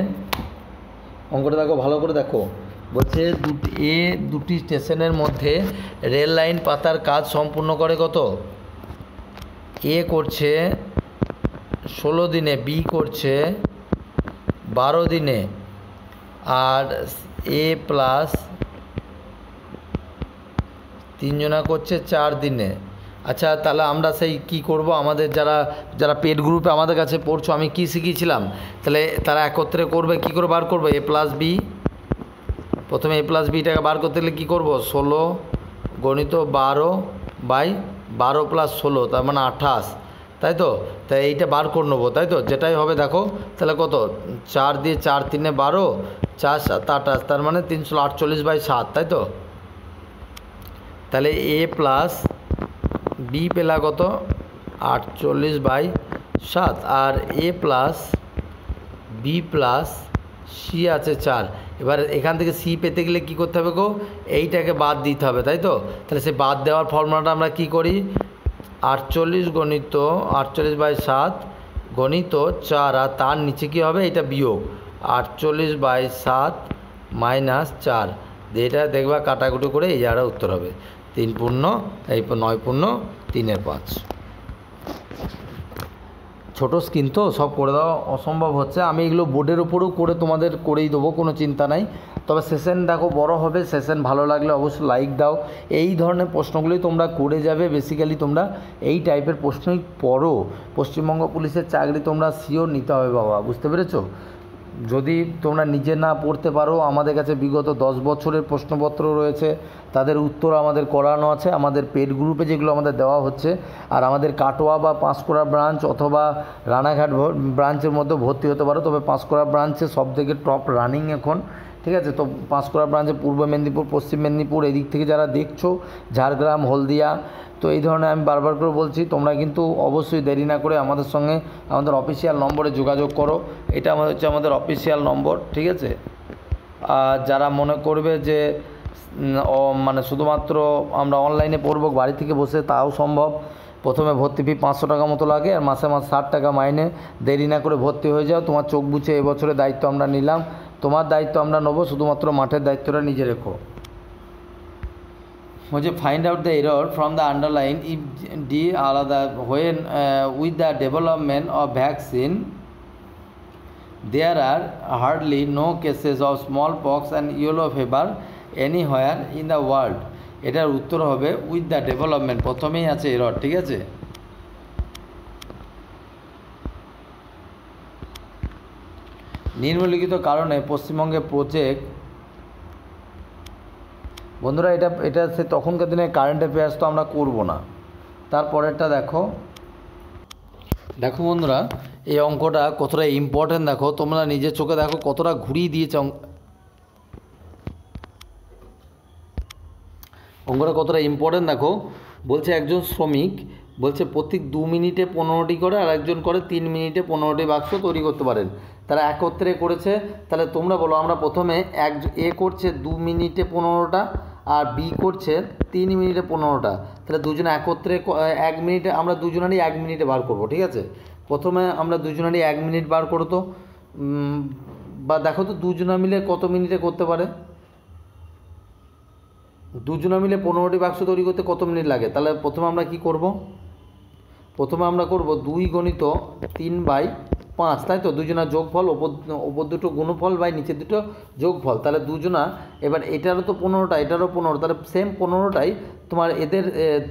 Speaker 1: অঙ্কটা দেখো ভালো করে দেখো, বলছে দুটি স্টেশনের মধ্যে রেল লাইন পাতার কাজ সম্পূর্ণ করে কত? এ করছে 16 দিনে, বি করছে 12 দিনে, আর এ প্লাস 3 জনা করছে 4 দিনে। আচ্ছা তাহলে আমরা সেই কি করব, আমাদের যারা পেড গ্রুপে আমাদের কাছে পড়ছো, আমি কি শিখিয়েছিলাম, তাহলে তারা একত্রে করবে। কি করে বার করবে? এ প্লাস বি। প্রথমে এ প্লাস বিটাকে বার করতে গেলে কী করবো? 16 গণিত 12/12 প্লাস 16, তার মানে 28, তাই তো। তাই এইটা বার করে নেবো, তাই তো, যেটাই হবে দেখো। তাহলে কত? 4 দিয়ে 4 3 12, 4 7 28, তার মানে 348/7, তাই তো। তাহলে এ প্লাস বি পেলা কত? 48/7, আর এ প্লাস বি প্লাস সি আছে 4। এবার এখান থেকে সি পেতে গেলে কি করতে হবে গো? এইটাকে বাদ দিতে হবে, তাই তো। তাহলে সে বাদ দেওয়ার ফর্মুলাটা আমরা কি করি? 48 গণিত 48/7 গণিত 4, আর তার নিচে কি হবে? এটা বিয়োগ 48/7 - 4, এটা দেখবা কাটাকুটি করে এই জায়গাটা উত্তর হবে 3 পূর্ণ 9 পূর্ণ 3/5। ছোটো স্ক্রিন তো সব করে দেওয়া অসম্ভব হচ্ছে। আমি এগুলো বোর্ডের উপরেও করে তোমাদের করেই দেবো, কোনো চিন্তা নাই। তবে সেশন দেখো বড় হবে, সেশন ভালো লাগলে অবশ্যই লাইক দাও। এই ধরনের প্রশ্নগুলোই তোমরা করে যাবে, বেসিক্যালি তোমরা এই টাইপের প্রশ্নই পড়ো। পশ্চিমবঙ্গ পুলিশের চাকরি তোমরা শিওর নিতে হবে বাবা, বুঝতে পেরেছো? যদি তোমরা নিজে না পড়তে পারো, আমাদের কাছে বিগত 10 বছরের প্রশ্নপত্র রয়েছে, তাদের উত্তর আমাদের করানো আছে আমাদের পেড গ্রুপে, যেগুলো আমাদের দেওয়া হচ্ছে। আর আমাদের কাটোয়া বা পাঁশকুড়া ব্রাঞ্চ অথবা রানাঘাট ব্রাঞ্চের মধ্যে ভর্তি হতে পারো। তবে পাঁশকুড়া ব্রাঞ্চে সবথেকে টপ রানিং এখন, ঠিক আছে? তো পাঁশকুড়া ব্রাঞ্চে পূর্ব মেদিনীপুর, পশ্চিম মেদিনীপুর, এদিক থেকে যারা দেখছো, ঝাড়গ্রাম, হলদিয়া, তো এই ধরনের আমি বারবার করে বলছি, তোমরা কিন্তু অবশ্যই দেরি না করে আমাদের সঙ্গে আমাদের অফিসিয়াল নম্বরে যোগাযোগ করো। এটা হচ্ছে আমাদের অফিসিয়াল নম্বর, ঠিক আছে? আর যারা মনে করবে যে মানে শুধুমাত্র আমরা অনলাইনে পড়বো বাড়ি থেকে বসে, তাও সম্ভব। প্রথমে ভর্তি ফি 500 টাকা মতো লাগে, আর মাসে মাস 60 টাকা মাইনে। দেরি না করে ভর্তি হয়ে যাও, তোমার চোখ বুঝে এবছরের দায়িত্ব আমরা নিলাম, তোমার দায়িত্ব আমরা নেবো, শুধুমাত্র মাঠের দায়িত্বটা নিজে রেখো। मुझे find out the error from the underline if D आलादा when with the development of vaccine there are hardly no cases of smallpox and yellow fever anywhere in the world। এটার উত্তর হবে উইথ দ্য ডেভেলপমেন্ট, প্রথমেই আছে error, ঠিক আছে? নিম্নলিখিত কারণে পশ্চিমবঙ্গে প্রজেক্ট, বন্ধুরা এটা সে তখনকার দিনে কারেন্ট অ্যাফেয়ার্স তো আমরা করব না। তারপরেরটা দেখো বন্ধুরা, এই অঙ্কটা কতটা ইম্পর্টেন্ট দেখো, তোমরা নিজের চোখে দেখো কতটা ঘুরিয়ে দিয়েছে অঙ্কটা কতটা ইম্পর্টেন্ট দেখো। বলছে একজন শ্রমিক, বলছে প্রতি 2 মিনিটে 15টি করে, আর একজন করে 3 মিনিটে 15টি বাক্স তৈরি করতে পারেন। তারা একত্রে করেছে। তাহলে তোমরা বলো, আমরা প্রথমে এ করছে 2 মিনিটে 15টা, আর বি করছে 3 মিনিটে 15টা। তাহলে দুজনে একত্রে 1 মিনিটে, আমরা দুজনেরই 1 মিনিটে বার করব, ঠিক আছে? প্রথমে আমরা দুজনেরই 1 মিনিট বার করো তো, বা দেখো তো দুজনা মিলে কত মিনিটে করতে পারে। দুজনা মিলে 15টি বাক্স তৈরি করতে কত মিনিট লাগে? তাহলে প্রথমে আমরা কি করব? প্রথমে আমরা করব 2 গুণিত 3/5, তাই তো? দুজনা যোগফল, ওপর দুটো গুণফল বাই নিচের দুটো যোগফল। তাহলে দুজনা, এবার এটারও তো 15টা, এটারও 15, তাহলে সেম 15টাই তোমার এদের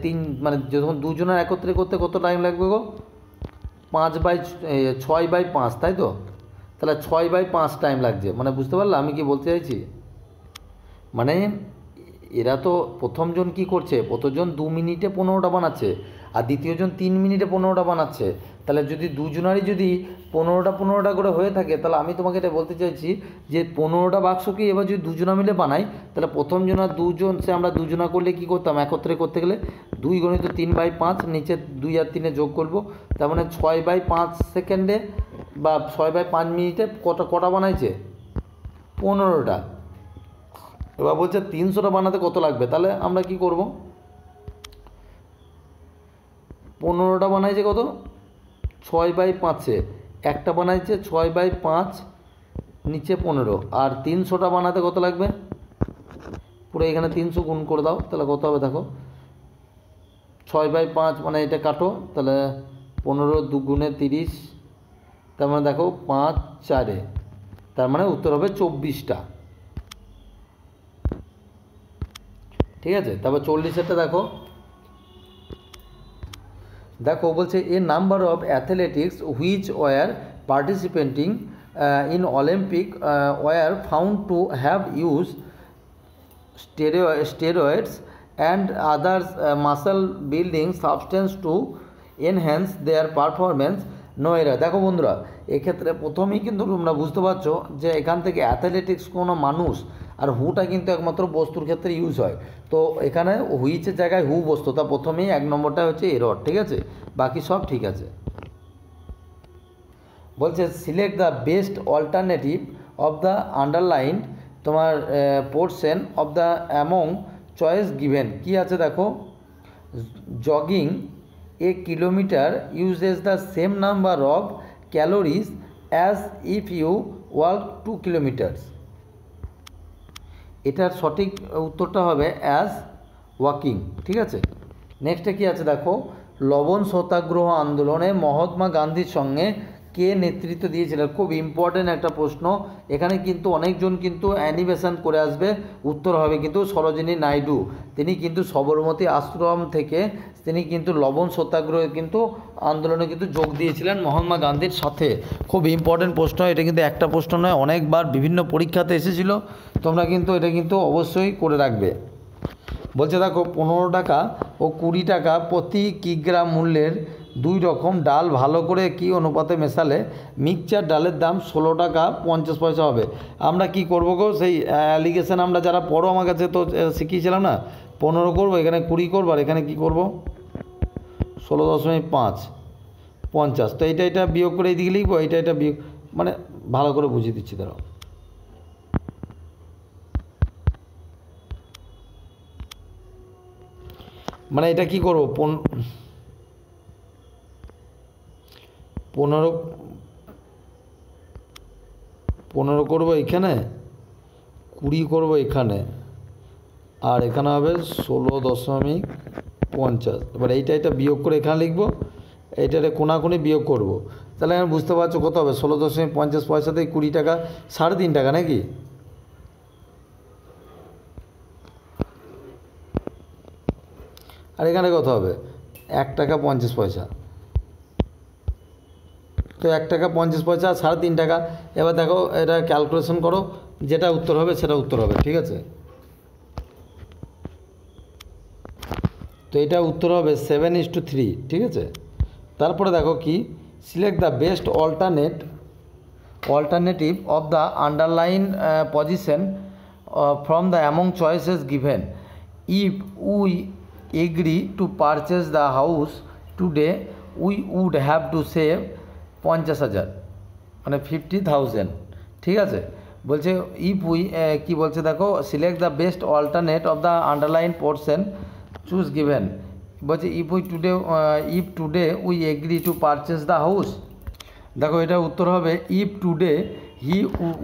Speaker 1: 3, মানে যখন দুজনা একত্রে করতে কত টাইম লাগবে গো? 6/5, তাই তো? তাহলে 6/5 টাইম লাগছে। মানে বুঝতে পারলে আমি কি বলতে চাইছি? মানে এরা তো প্রথমজন কি করছে, প্রথমজন 2 মিনিটে 15টা বানাচ্ছে, আর দ্বিতীয়জন 3 মিনিটে 15টা বানাচ্ছে। তাহলে যদি দুজনারই যদি 15টা করে হয়ে থাকে, তাহলে আমি তোমাকে এটা বলতে চাইছি যে 15টা বাক্সকে এবার যদি দুজনা মিলে বানাই, তাহলে প্রথমজন আর দুজন, সে আমরা দুজনা করলে কি করতাম, একত্রে করতে গেলে 2 গুণিত 3/5, নিচে 2 আর 3 যোগ করব, তার মানে 6/5 সেকেন্ডে বা 6/5 মিনিটে কটা বানাইছে? 15টা। এবার বলছে 300টা বানাতে কত লাগবে? তাহলে আমরা কি করব? 15টা বানাইছে কত? 6/5, একটা বানাইছে 6/5, নিচে 15, আর 300টা বানাতে কত লাগবে? পুরো এখানে 300 গুণ করে দাও, তাহলে কত হবে দেখো। 6/5 মানে এটা কাটো, তাহলে 15 2 30, তার মানে দেখো 5 4, তার মানে উত্তর হবে 24টা, ঠিক আছে? তারপর 40-এরটা দেখো বলছে a number of athletics which were participating in Olympic were found to have use steroids and others muscle building substance to enhance their performance no error. দেখো বন্ধুরা, এক্ষেত্রে প্রথমেই কিন্তু তোমরা বুঝতে পারছো যে এখান থেকে অ্যাথলেটিক্স কোনো মানুষ, আর হুটা কিন্তু একমাত্র বস্তুর ক্ষেত্রে ইউজ হয়। তো এখানে হুইচের জায়গায় হু বস্তু, তা প্রথমেই 1 নম্বরটা হচ্ছে এরর, ঠিক আছে? বাকি সব ঠিক আছে। বলছে select the best alternative of the underline তোমার portion of the among choice given. কী আছে দেখো, jogging a kilometer uses the same number of calories as if you walk 2 kilometers। এটার সঠিক উত্তরটা হবে অ্যাজ ওয়াকিং, ঠিক আছে? নেক্সটে কী আছে দেখো, লবণ সত্যাগ্রহ আন্দোলনে মহাত্মা গান্ধীর সঙ্গে কে নেতৃত্ব দিয়েছিলেন? খুব ইম্পর্টেন্ট একটা প্রশ্ন। এখানে কিন্তু অনেকজন কিন্তু অ্যানিমেশন করে আসবে, উত্তর হবে কিন্তু সরোজিনী নাইডু। তিনি কিন্তু সবরমতী আশ্রম থেকে তিনি কিন্তু লবণ সত্যাগ্রহে কিন্তু আন্দোলনে কিন্তু যোগ দিয়েছিলেন মহাত্মা গান্ধীর সাথে। খুব ইম্পর্টেন্ট প্রশ্ন, এটা কিন্তু একটা প্রশ্ন নয়, অনেকবার বিভিন্ন পরীক্ষাতে এসেছিল। তোমরা কিন্তু এটা কিন্তু অবশ্যই করে রাখবে। বলছে দেখো 15 টাকা ও 20 টাকা প্রতি কিগ্রা মূল্যের দুই রকম ডাল ভালো করে কি অনুপাতে মেশালে মিক্সচার ডালের দাম 16 টাকা 50 পয়সা হবে? আমরা কি করব গো, সেই অ্যালিগেশন আমরা যারা পড়ো আমার কাছে তো শিখিয়েছিলাম না, 15 করবো, এখানে 20 করবো, আর এখানে কি করব 16.5 50। তো এটা বিয়োগ করে এইদিকে লিখবো, এটা বিয়োগ, মানে ভালো করে বুঝিয়ে দিচ্ছি দাঁড়াও। মানে এটা কি করবো 15 করবো এখানে, 20 করবো এখানে, আর এখানে হবে 16.50। এবার এটা বিয়োগ করে এখানে লিখবো, এইটারে কোনাকুনি বিয়োগ করব। তাহলে আমি বুঝতে পারছো কত হবে, 16.50 পয়সা থেকে 20 টাকা 3.5 টাকা নাকি? আর এখানে কত হবে 1 টাকা 50 পয়সা। তো 1 টাকা 50 পয়সা আর 3.5 টাকা। এবার দেখো এটা ক্যালকুলেশন করো, যেটা উত্তর হবে সেটা উত্তর হবে, ঠিক আছে? তো এটা উত্তর হবে 7:3, ঠিক আছে? তারপরে দেখো কি, select the best alternative of the underline position from the among choices given. If we agree to purchase the house today we would have to save 50,000, মানে 50,000, ঠিক আছে? বলছে ইফ উই কি বলছে দেখো, select the best alternate of the underline portion choose given. বলছে if today we agree to purchase the house. দেখো এটা উত্তর হবে if today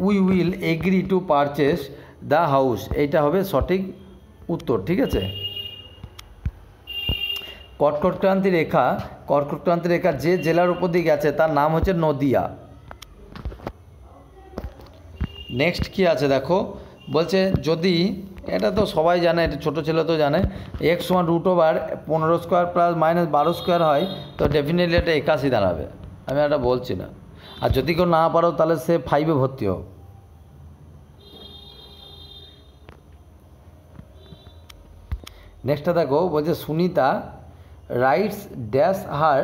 Speaker 1: we will agree to purchase the house, এইটা হবে সঠিক উত্তর, ঠিক আছে? কর্কটক্রান্তি রেখা যে জেলার উপর দিয়ে গেছে তার নাম হচ্ছে নদিয়া। নেক্সট কি আছে দেখো, বলছে যদি, এটা তো সবাই জানে, এটা ছোটো ছেলে তো জানে, x = √15² প্লাস মাইনাস 12² হয়, তো ডেফিনেটলি এটা 81 দাঁড়াবে। আমি এটা বলছি না, আর যদি কেউ না পারো তাহলে সে 5-এ ভর্তি হোক। নেক্সটটা দেখো, বলছে Sunita rights dash her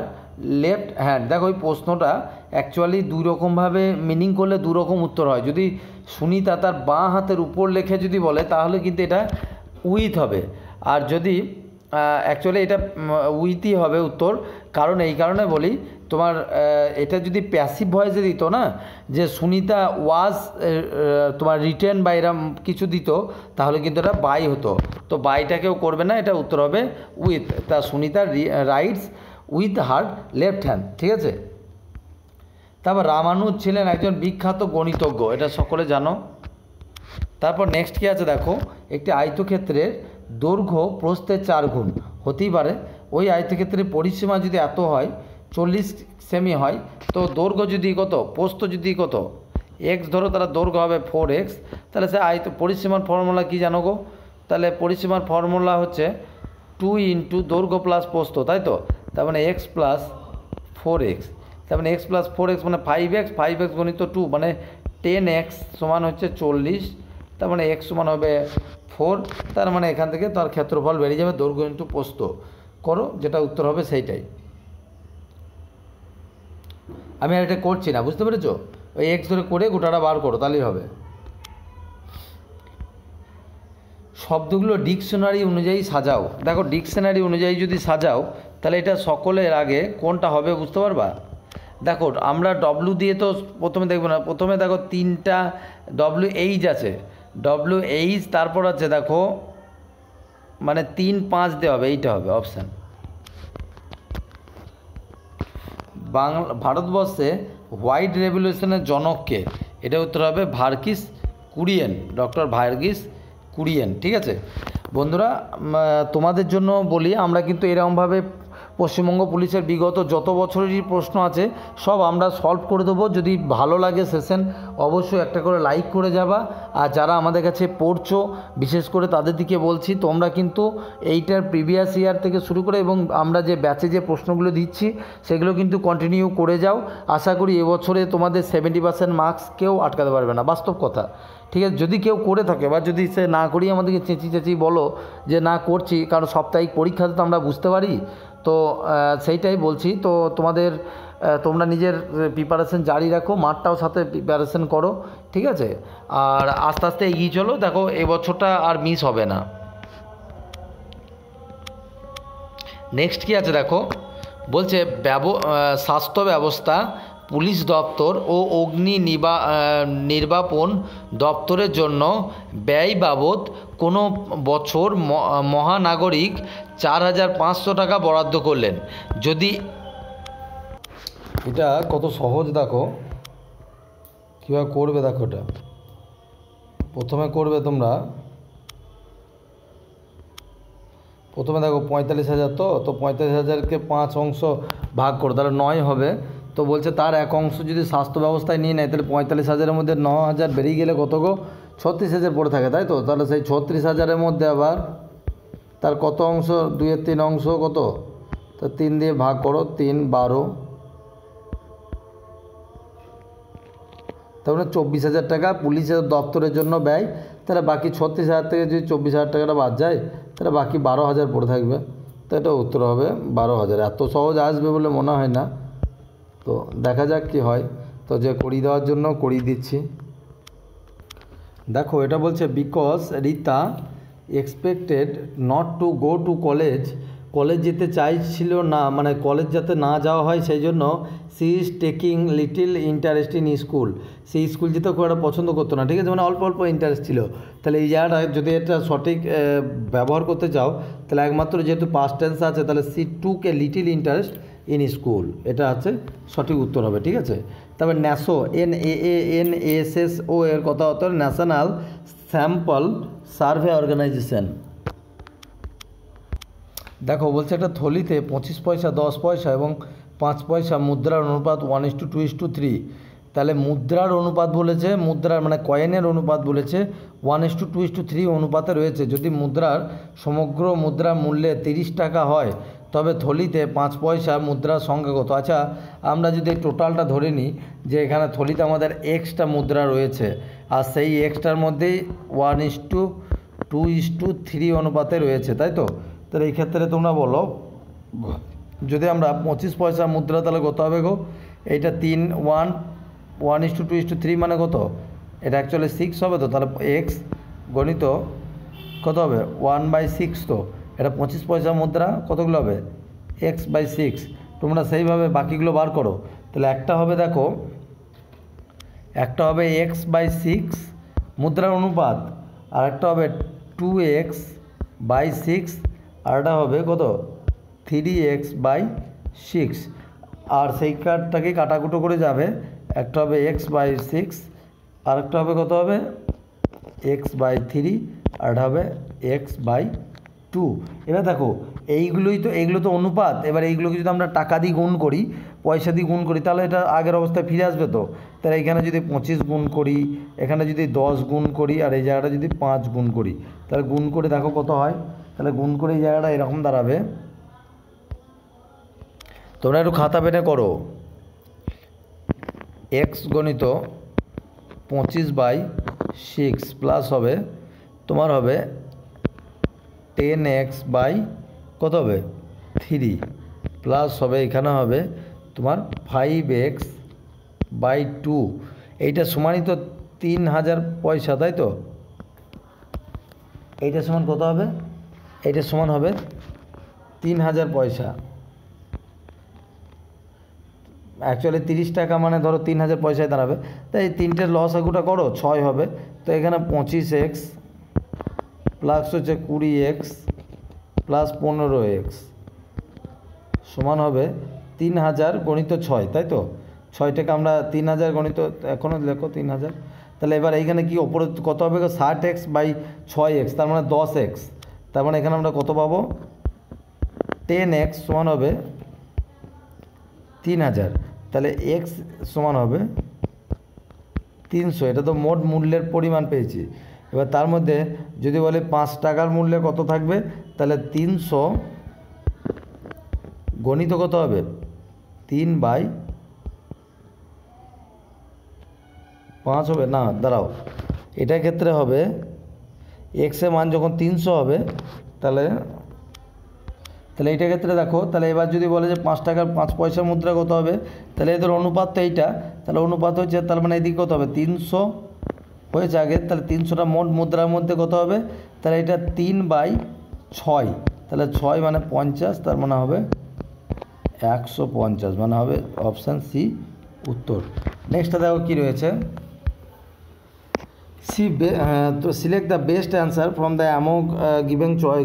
Speaker 1: left hand. দেখো ওই প্রশ্নটা অ্যাকচুয়ালি দুই রকমভাবে মিনিং করলে দু রকম উত্তর হয়। যদি সুনিতা তার বাঁ হাতের উপর লেখে যদি বলে তাহলে কিন্তু এটা উইথ হবে, আর যদি অ্যাকচুয়ালি এটা উইথই হবে উত্তর। কারণ এই কারণে বলি, তোমার এটা যদি প্যাসিভ ভয়েসে দিত না, যে সুনিতা ওয়াজ তোমার রিটেন বা এরম কিছু দিত, তাহলে কিন্তু এটা বাই হতো। তো বাইটাকেও করবে না, এটা উত্তর হবে উইথ। তা Sunita rights with her left hand, ঠিক আছে? তারপর রামানুজ ছিলেন একজন বিখ্যাত গণিতজ্ঞ, এটা সকলে জানো। তারপর নেক্সট কী আছে দেখো, একটি আয়তক্ষেত্রের দৈর্ঘ্য প্রস্থের 4 গুণ হতেই পারে। ওই আয়তক্ষেত্রের পরিসীমা যদি এত হয়, 40 সেমি হয়, তো দৈর্ঘ্য যদি কত, প্রস্থ যদি কত, এক্স ধরো, তাহলে দৈর্ঘ্য হবে 4x। তাহলে সে পরিসীমার ফর্মুলা কি জানো গো? তাহলে পরিসীমার ফর্মুলা হচ্ছে 2 × দৈর্ঘ্য প্লাস প্রস্থ, তাই তো? তার মানে x + 4x, তার মানে x + 4x মানে 5x, 5x × 2 মানে 10x সমান হচ্ছে 40। তার মানে x সমান হবে 4। তার মানে এখান থেকে তার ক্ষেত্রফল বেরিয়ে যাবে দৈর্ঘ্য × প্রস্থ। করো, যেটা উত্তর হবে সেইটাই। আমি আর এটা করছি না, বুঝতে পেরেছো? ওই x ধরে করে গোটাটা বার করো, তাহলেই হবে। শব্দগুলো ডিকশনারি অনুযায়ী সাজাও। দেখো ডিকশনারি অনুযায়ী যদি সাজাও তাহলে এটা সকলের আগে কোনটা হবে বুঝতে পারবা। দেখো আমরা ডব্লু দিয়ে তো প্রথমে দেখবো না, প্রথমে দেখো 3টা WH আছে, WH, তারপর আছে দেখো মানে 3, 5 দেওয়া হবে, এইটা হবে অপশান। ভারতবর্ষে হোয়াইট রেভলিউশনের জনককে, এটা উত্তর হবে ভার্গিস কুরিয়েন, ডক্টর ভার্গিস কুরিয়েন, ঠিক আছে? বন্ধুরা তোমাদের জন্য বলি, আমরা কিন্তু এরকমভাবে পশ্চিমবঙ্গ পুলিশের বিগত যত বছরেরই প্রশ্ন আছে সব আমরা সলভ করে দেবো। যদি ভালো লাগে সেশন অবশ্যই একটা করে লাইক করে যাবা। আর যারা আমাদের কাছে পড়ছো বিশেষ করে তাদের দিকে বলছি, তোমরা কিন্তু এইটার প্রিভিয়াস ইয়ার থেকে শুরু করে এবং আমরা যে ব্যাচে যে প্রশ্নগুলো দিচ্ছি সেগুলো কিন্তু কন্টিনিউ করে যাও। আশা করি এবছরে তোমাদের 70% মার্কস কেউ আটকাতে পারবে না, বাস্তব কথা। ঠিক আছে, যদি কেউ করে থাকে বা যদি সে না করি আমাদেরকে চেঁচি বলো যে না করছি, কারণ সাপ্তাহিক পরীক্ষাতে তো আমরা বুঝতে পারি। তো সেইটাই বলছি। তো তোমরা নিজের প্রিপারেশন জারি রাখো, মাঠটাও সাথে প্রিপারেশন করো, ঠিক আছে। আর আস্তে আস্তে এগিয়ে চলো, দেখো এবছরটা আর মিস হবে না। নেক্সট কী আছে দেখো, বলছে স্বাস্থ্য ব্যবস্থা, পুলিশ দপ্তর ও অগ্নি নির্বাপন দপ্তরের জন্য ব্যয় বাবদ কোনো বছর মহানাগরিক 4,500 টাকা বরাদ্দ করলেন। যদি এটা কত সহজ দেখো কীভাবে করবে, দেখো এটা প্রথমে করবে তোমরা, প্রথমে দেখো 45,000, তো 45,000কে 5 অংশ ভাগ করো, তাহলে 9 হবে। তো বলছে তার এক অংশ যদি স্বাস্থ্য ব্যবস্থায় নিয়ে নেয় তাহলে 45,000-এর মধ্যে 9,000 বেরিয়ে গেলে কত গো, 36,000 পড়ে থাকে, তাই তো। তাহলে সেই 36,000-এর মধ্যে আবার তার কত অংশ, 2/3 অংশ কত, তো 3 দিয়ে ভাগ করো, 3 12, তার মানে 24,000 টাকা পুলিশের দপ্তরের জন্য ব্যয়। তাহলে বাকি 36,000 থেকে যদি 24,000 টাকাটা বাদ যায় তাহলে বাকি 12,000 পড়ে থাকবে। তো এটা উত্তর হবে 12,000। এত সহজ আসবে বলে মনে হয় না, তো দেখা যাক কি হয়। তো যে করিয়ে দেওয়ার জন্য করিয়ে দিচ্ছি। দেখো এটা বলছে because Rita expected not to go to college, college যেতে চাইছিল না, মানে কলেজ যাতে না যাওয়া হয় সেই জন্য she is taking little interest in school, সেই স্কুল যেতে খুব একটা পছন্দ করতো না, ঠিক আছে, মানে অল্প অল্প ইন্টারেস্ট ছিল। তাহলে এই জায়গাটা যদি এটা সঠিক ব্যবহার করতে চাও তাহলে একমাত্র যেহেতু পাস্ট টেন্স আছে তাহলে C took a little interest in school, এটা হচ্ছে সঠিক উত্তর হবে, ঠিক আছে। তবে ন্যাসো NASSO এর কথা হতো ন্যাশনাল স্যাম্পল সার্ভে অর্গানাইজেশন। দেখো বলছে একটা থলিতে 25 পয়সা, 10 পয়সা এবং 5 পয়সা মুদ্রার অনুপাত 1:2:3। তাহলে মুদ্রার অনুপাত বলেছে, মুদ্রার মানে কয়েনের অনুপাত বলেছে 1:2:3 অনুপাতে রয়েছে। যদি মুদ্রার সমগ্র মুদ্রা মূল্যে 30 টাকা হয় তবে থলিতে 5 পয়সা মুদ্রার সংখ্যা কত। আচ্ছা আমরা যদি টোটালটা ধরে নিই যে এখানে থলিতে আমাদের এক্সটা মুদ্রা রয়েছে আর সেই এক্সটার মধ্যেই 1:2:3 অনুপাতে রয়েছে, তাই তো। তাহলে এই ক্ষেত্রে তোমরা বলো যদি আমরা 25 পয়সা মুদ্রা তাহলে কত হবে গো, এইটা 1:2:3 মানে কত, এটা অ্যাকচুয়ালি 6 হবে, তো তাহলে এক্স গণিত কত হবে 1/6। তো এটা 25 পয়সা মুদ্রা কতগুলো হবে x/6। তোমরা সেইভাবে বাকিগুলো বার করো। তাহলে একটা হবে দেখো, একটা হবে x/6 মুদ্রার অনুপাত, আর একটা হবে 2x/6, আর এটা হবে কত 3x/6। আর সেই কার্ডটাকে কাটাকুটো করে যাবে, একটা হবে x/6 আর একটা হবে কত হবে x/3 আর এটা হবে x/2। এবার দেখো এইগুলো তো অনুপাত। এবার এইগুলোকে যদি আমরা টাকা দিয়ে গুণ করি, পয়সা দিয়ে গুণ করি তাহলে এটা আগের অবস্থায় ফিরে আসবে। তো তাহলে এখানে যদি 25 গুণ করি, এখানে যদি 10 গুণ করি আর এই জায়গাটা যদি 5 গুণ করি, তাহলে গুণ করে দেখো কত হয়। তাহলে গুণ করে এই জায়গাটা এরকম দাঁড়াবে। তোমরা একটু খাতা পেনে করো, x গণিত 25/6 প্লাস হবে তোমার হবে 10x বাই কত হবে 3 প্লাস হবে এখানে হবে তোমার 5x/2। এইটা সমানই তো 3,000 পয়সা, তাই তো। এইটা সমান কত হবে, এইটা সমান হবে 3,000 পয়সা। অ্যাকচুয়ালি 30 টাকা মানে ধরো 3,000 পয়সায় দাঁড়াবে। তাই তিনটের লসাগুটা করো, 6 হবে। তো এখানে 25x প্লাস হচ্ছে 20x প্লাস 15x সমান হবে 3,000 গণিত 6, তাই তো। 6টাকে আমরা 3,000 গণিত এখনও লেখো 3,000। তাহলে এবার এইখানে কি ওপরে কত হবে 60x/6x, তার মানে 10x। তার মানে এখানে আমরা কত পাবো 10x সমান হবে 3000, তাহলে x সমান হবে 300। এটা তো মোট মূল্যের পরিমাণ পেয়েছি। এবার তার মধ্যে যদি বলে 5 টাকার মূল্যে কত থাকবে, তাহলে 300 গণিত কত হবে 3/5 হবে না, দাঁড়াও, এটার ক্ষেত্রে হবে এক্সের মান যখন 300 হবে তাহলে এইটার ক্ষেত্রে দেখো, তাহলে এবার যদি বলে যে 5 টাকার 5 পয়সা মুদ্রা কত হবে, তাহলে এদের অনুপাত তো এইটা, তাহলে অনুপাত হচ্ছে, তার মানে এদিকে কত হবে 300 হয়েছে আগে, তাহলে 300টা মোট মুদ্রার মধ্যে কত হবে, তাহলে এটা 3/6, তাহলে 6 মানে 50, তার মানে হবে 150, মানে হবে অপশান সি উত্তর। নেক্সটটা দেখো কী রয়েছে, তো select the best answer from the among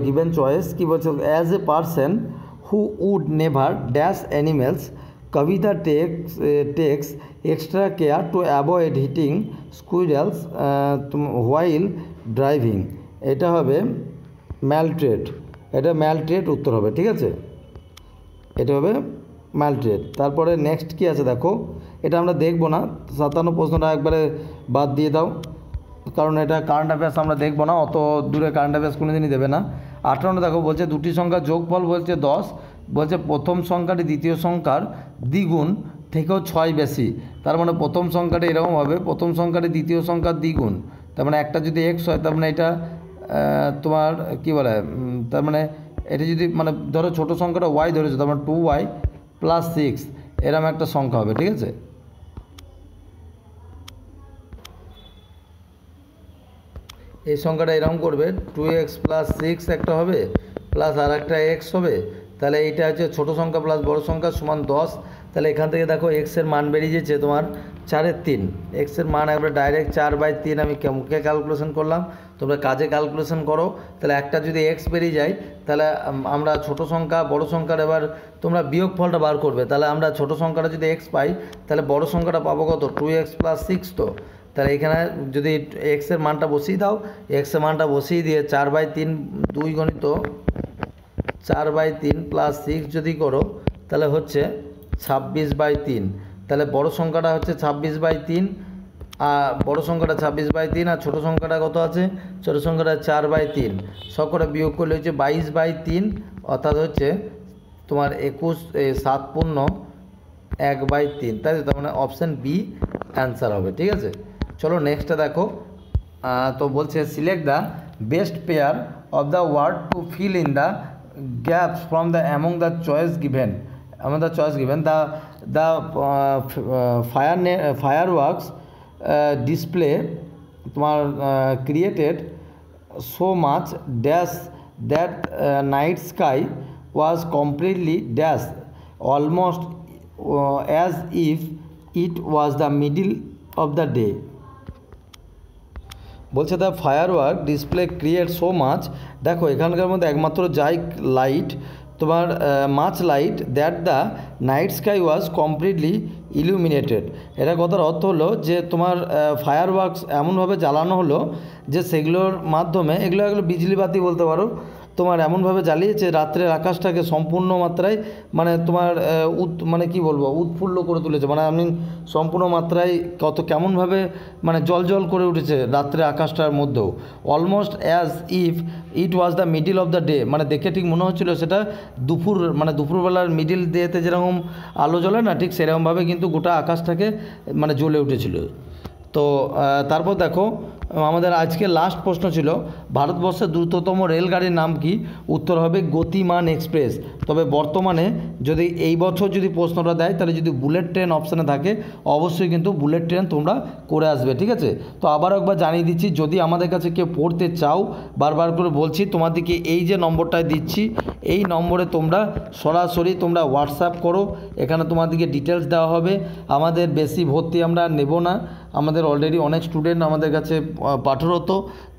Speaker 1: given choice. কী বলছে, as a person who would never dash animals, Kavita takes extra care to avoid hitting squirrels while driving. এটা হবে ম্যালট্রেট, এটা ম্যালট্রেট উত্তর হবে, ঠিক আছে, এটা হবে ম্যালট্রেট। তারপরে নেক্সট কী আছে দেখো, এটা আমরা দেখব না, 57 প্রশ্নটা একবারে বাদ দিয়ে দাও, কারণ এটা কারেন্ট অ্যাফেয়ার্স আমরা দেখব না, অত দূরে কারেন্ট অ্যাফেয়ার্স কোনোদিনই দেবে না। 58 দেখো বলছে দুটি সংখ্যার যোগফল বলছে 10, বলছে প্রথম সংখ্যাটি দ্বিতীয় সংখ্যার দ্বিগুণ থেকেও 6 বেশি। তার মানে প্রথম সংখ্যাটি এরকম হবে, প্রথম সংখ্যাটি দ্বিতীয় সংখ্যার দ্বিগুণ, তার মানে একটা যদি x হয়, তার মানে এটা তোমার কী বলে, তার মানে এটা যদি মানে ধরো ছোটো সংখ্যাটা y ধরেছে, তার মানে 2y + 6 এরকম একটা সংখ্যা হবে, ঠিক আছে। এই সংখ্যাটা এরকম করবে, 2x + 6 একটা হবে, প্লাস আর একটা x হবে, তাহলে এইটা হচ্ছে ছোটো সংখ্যা প্লাস বড় সংখ্যা সমান 10। তাহলে এখান থেকে দেখো এক্সের মান বেরিয়ে যাচ্ছে তোমার 4/3, এক্সের মান একবার ডাইরেক্ট 4/3 আমি মুখে ক্যালকুলেশন করলাম, তোমরা কাজে ক্যালকুলেশন করো। তাহলে একটা যদি এক্স বেরিয়ে যায়, তাহলে আমরা ছোটো সংখ্যা বড় সংখ্যার এবার তোমরা বিয়োগফলটা বার করবে, তাহলে আমরা ছোটো সংখ্যাটা যদি এক্স পাই, তাহলে বড় সংখ্যাটা পাবো কত 2x + 6। তো তাহলে এখানে যদি এক্সের মানটা বসিয়ে দাও, এক্সের মানটা বসিয়ে দিয়ে 4/3 2 গণিত 4/3 + 6 যদি করো, তাহলে হচ্ছে 26/3। তাহলে বড় সংখ্যাটা হচ্ছে 26/3, আর বড় সংখ্যাটা 26/3, আর ছোটো সংখ্যাটা কত আছে, ছোটো সংখ্যাটা 4/3, সব করে বিয়োগ করলে হচ্ছে 22/3, অর্থাৎ হচ্ছে তোমার 7/1/3, তাই তো, তার মানে অপশান বি অ্যান্সার হবে, ঠিক আছে। চলো নেক্সটটা দেখো, তো বলছে select the best pair of the word to fill in the gaps from the among the choice given. The fireworks display তোমার created so much dash that night sky was completely dash almost as if it was the middle of the day. বলছে the firework display create so much, দেখো এখানকার মধ্যে একমাত্র যাই light তোমার much light that the night sky was completely illuminated. এটা কথার অর্থ হলো যে তোমার ফায়ারওয়ার্কস এমনভাবে জ্বালানো হলো যে সেগুলোর মাধ্যমে, এগুলো বিজলি বাতি বলতে পারো, তোমার এমনভাবে জ্বালিয়েছে রাত্রের আকাশটাকে সম্পূর্ণ মাত্রায়, মানে তোমার মানে কি বলবো, উৎফুল্ল করে তুলেছে, মানে আমি সম্পূর্ণ মাত্রায় কেমনভাবে মানে জল করে উঠেছে রাত্রের আকাশটার মধ্যেও। Almost as if it was the middle of the day, মানে দেখে ঠিক মনে হচ্ছিলো সেটা দুপুর, মানে দুপুরবেলার মিডিল ডেতে যেরকম আলো জ্বলে না, ঠিক সেরকমভাবে কিন্তু গোটা আকাশটাকে মানে জ্বলে উঠেছিল। তো তারপর দেখো আমাদের আজকে লাস্ট প্রশ্ন ছিল, ভারতবর্ষের দ্রুততম রেলগাড়ির নাম কি? উত্তর হবে গতিমান এক্সপ্রেস। তবে বর্তমানে যদি এই বছর যদি প্রশ্নটা দেয়, তাহলে যদি বুলেট ট্রেন অপশানে থাকে, অবশ্যই কিন্তু বুলেট ট্রেন তোমরা করে আসবে, ঠিক আছে। তো আবারও একবার জানিয়ে দিচ্ছি, যদি আমাদের কাছে কেউ পড়তে চাও, বারবার করে বলছি তোমাদেরকে, এই যে নম্বরটায় দিচ্ছি, এই নম্বরে তোমরা সরাসরি তোমরা হোয়াটসঅ্যাপ করো, এখানে তোমাদেরকে ডিটেলস দেওয়া হবে। আমাদের বেশি ভর্তি আমরা নেব না, আমাদের অলরেডি অনেক স্টুডেন্ট আমাদের কাছে পাঠরত,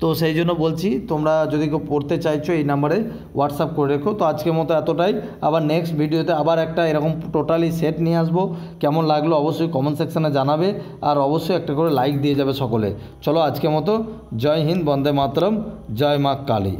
Speaker 1: তো সেই জন্য বলছি তোমরা যদি কেউ পড়তে চাইছো এই নাম্বারে হোয়াটসঅ্যাপ করে রেখো। তো আজকের মতো এতটাই, আবার নেক্সট ভিডিওতে আবার একটা এরকম টোটালি সেট নিয়ে আসবো। কেমন লাগলো অবশ্যই কমেন্ট সেকশানে জানাবে, আর অবশ্যই একটা করে লাইক দিয়ে যাবে সকলে। চলো আজকের মতো জয় হিন্দ, বন্দে মাতরম, জয় মা কালী।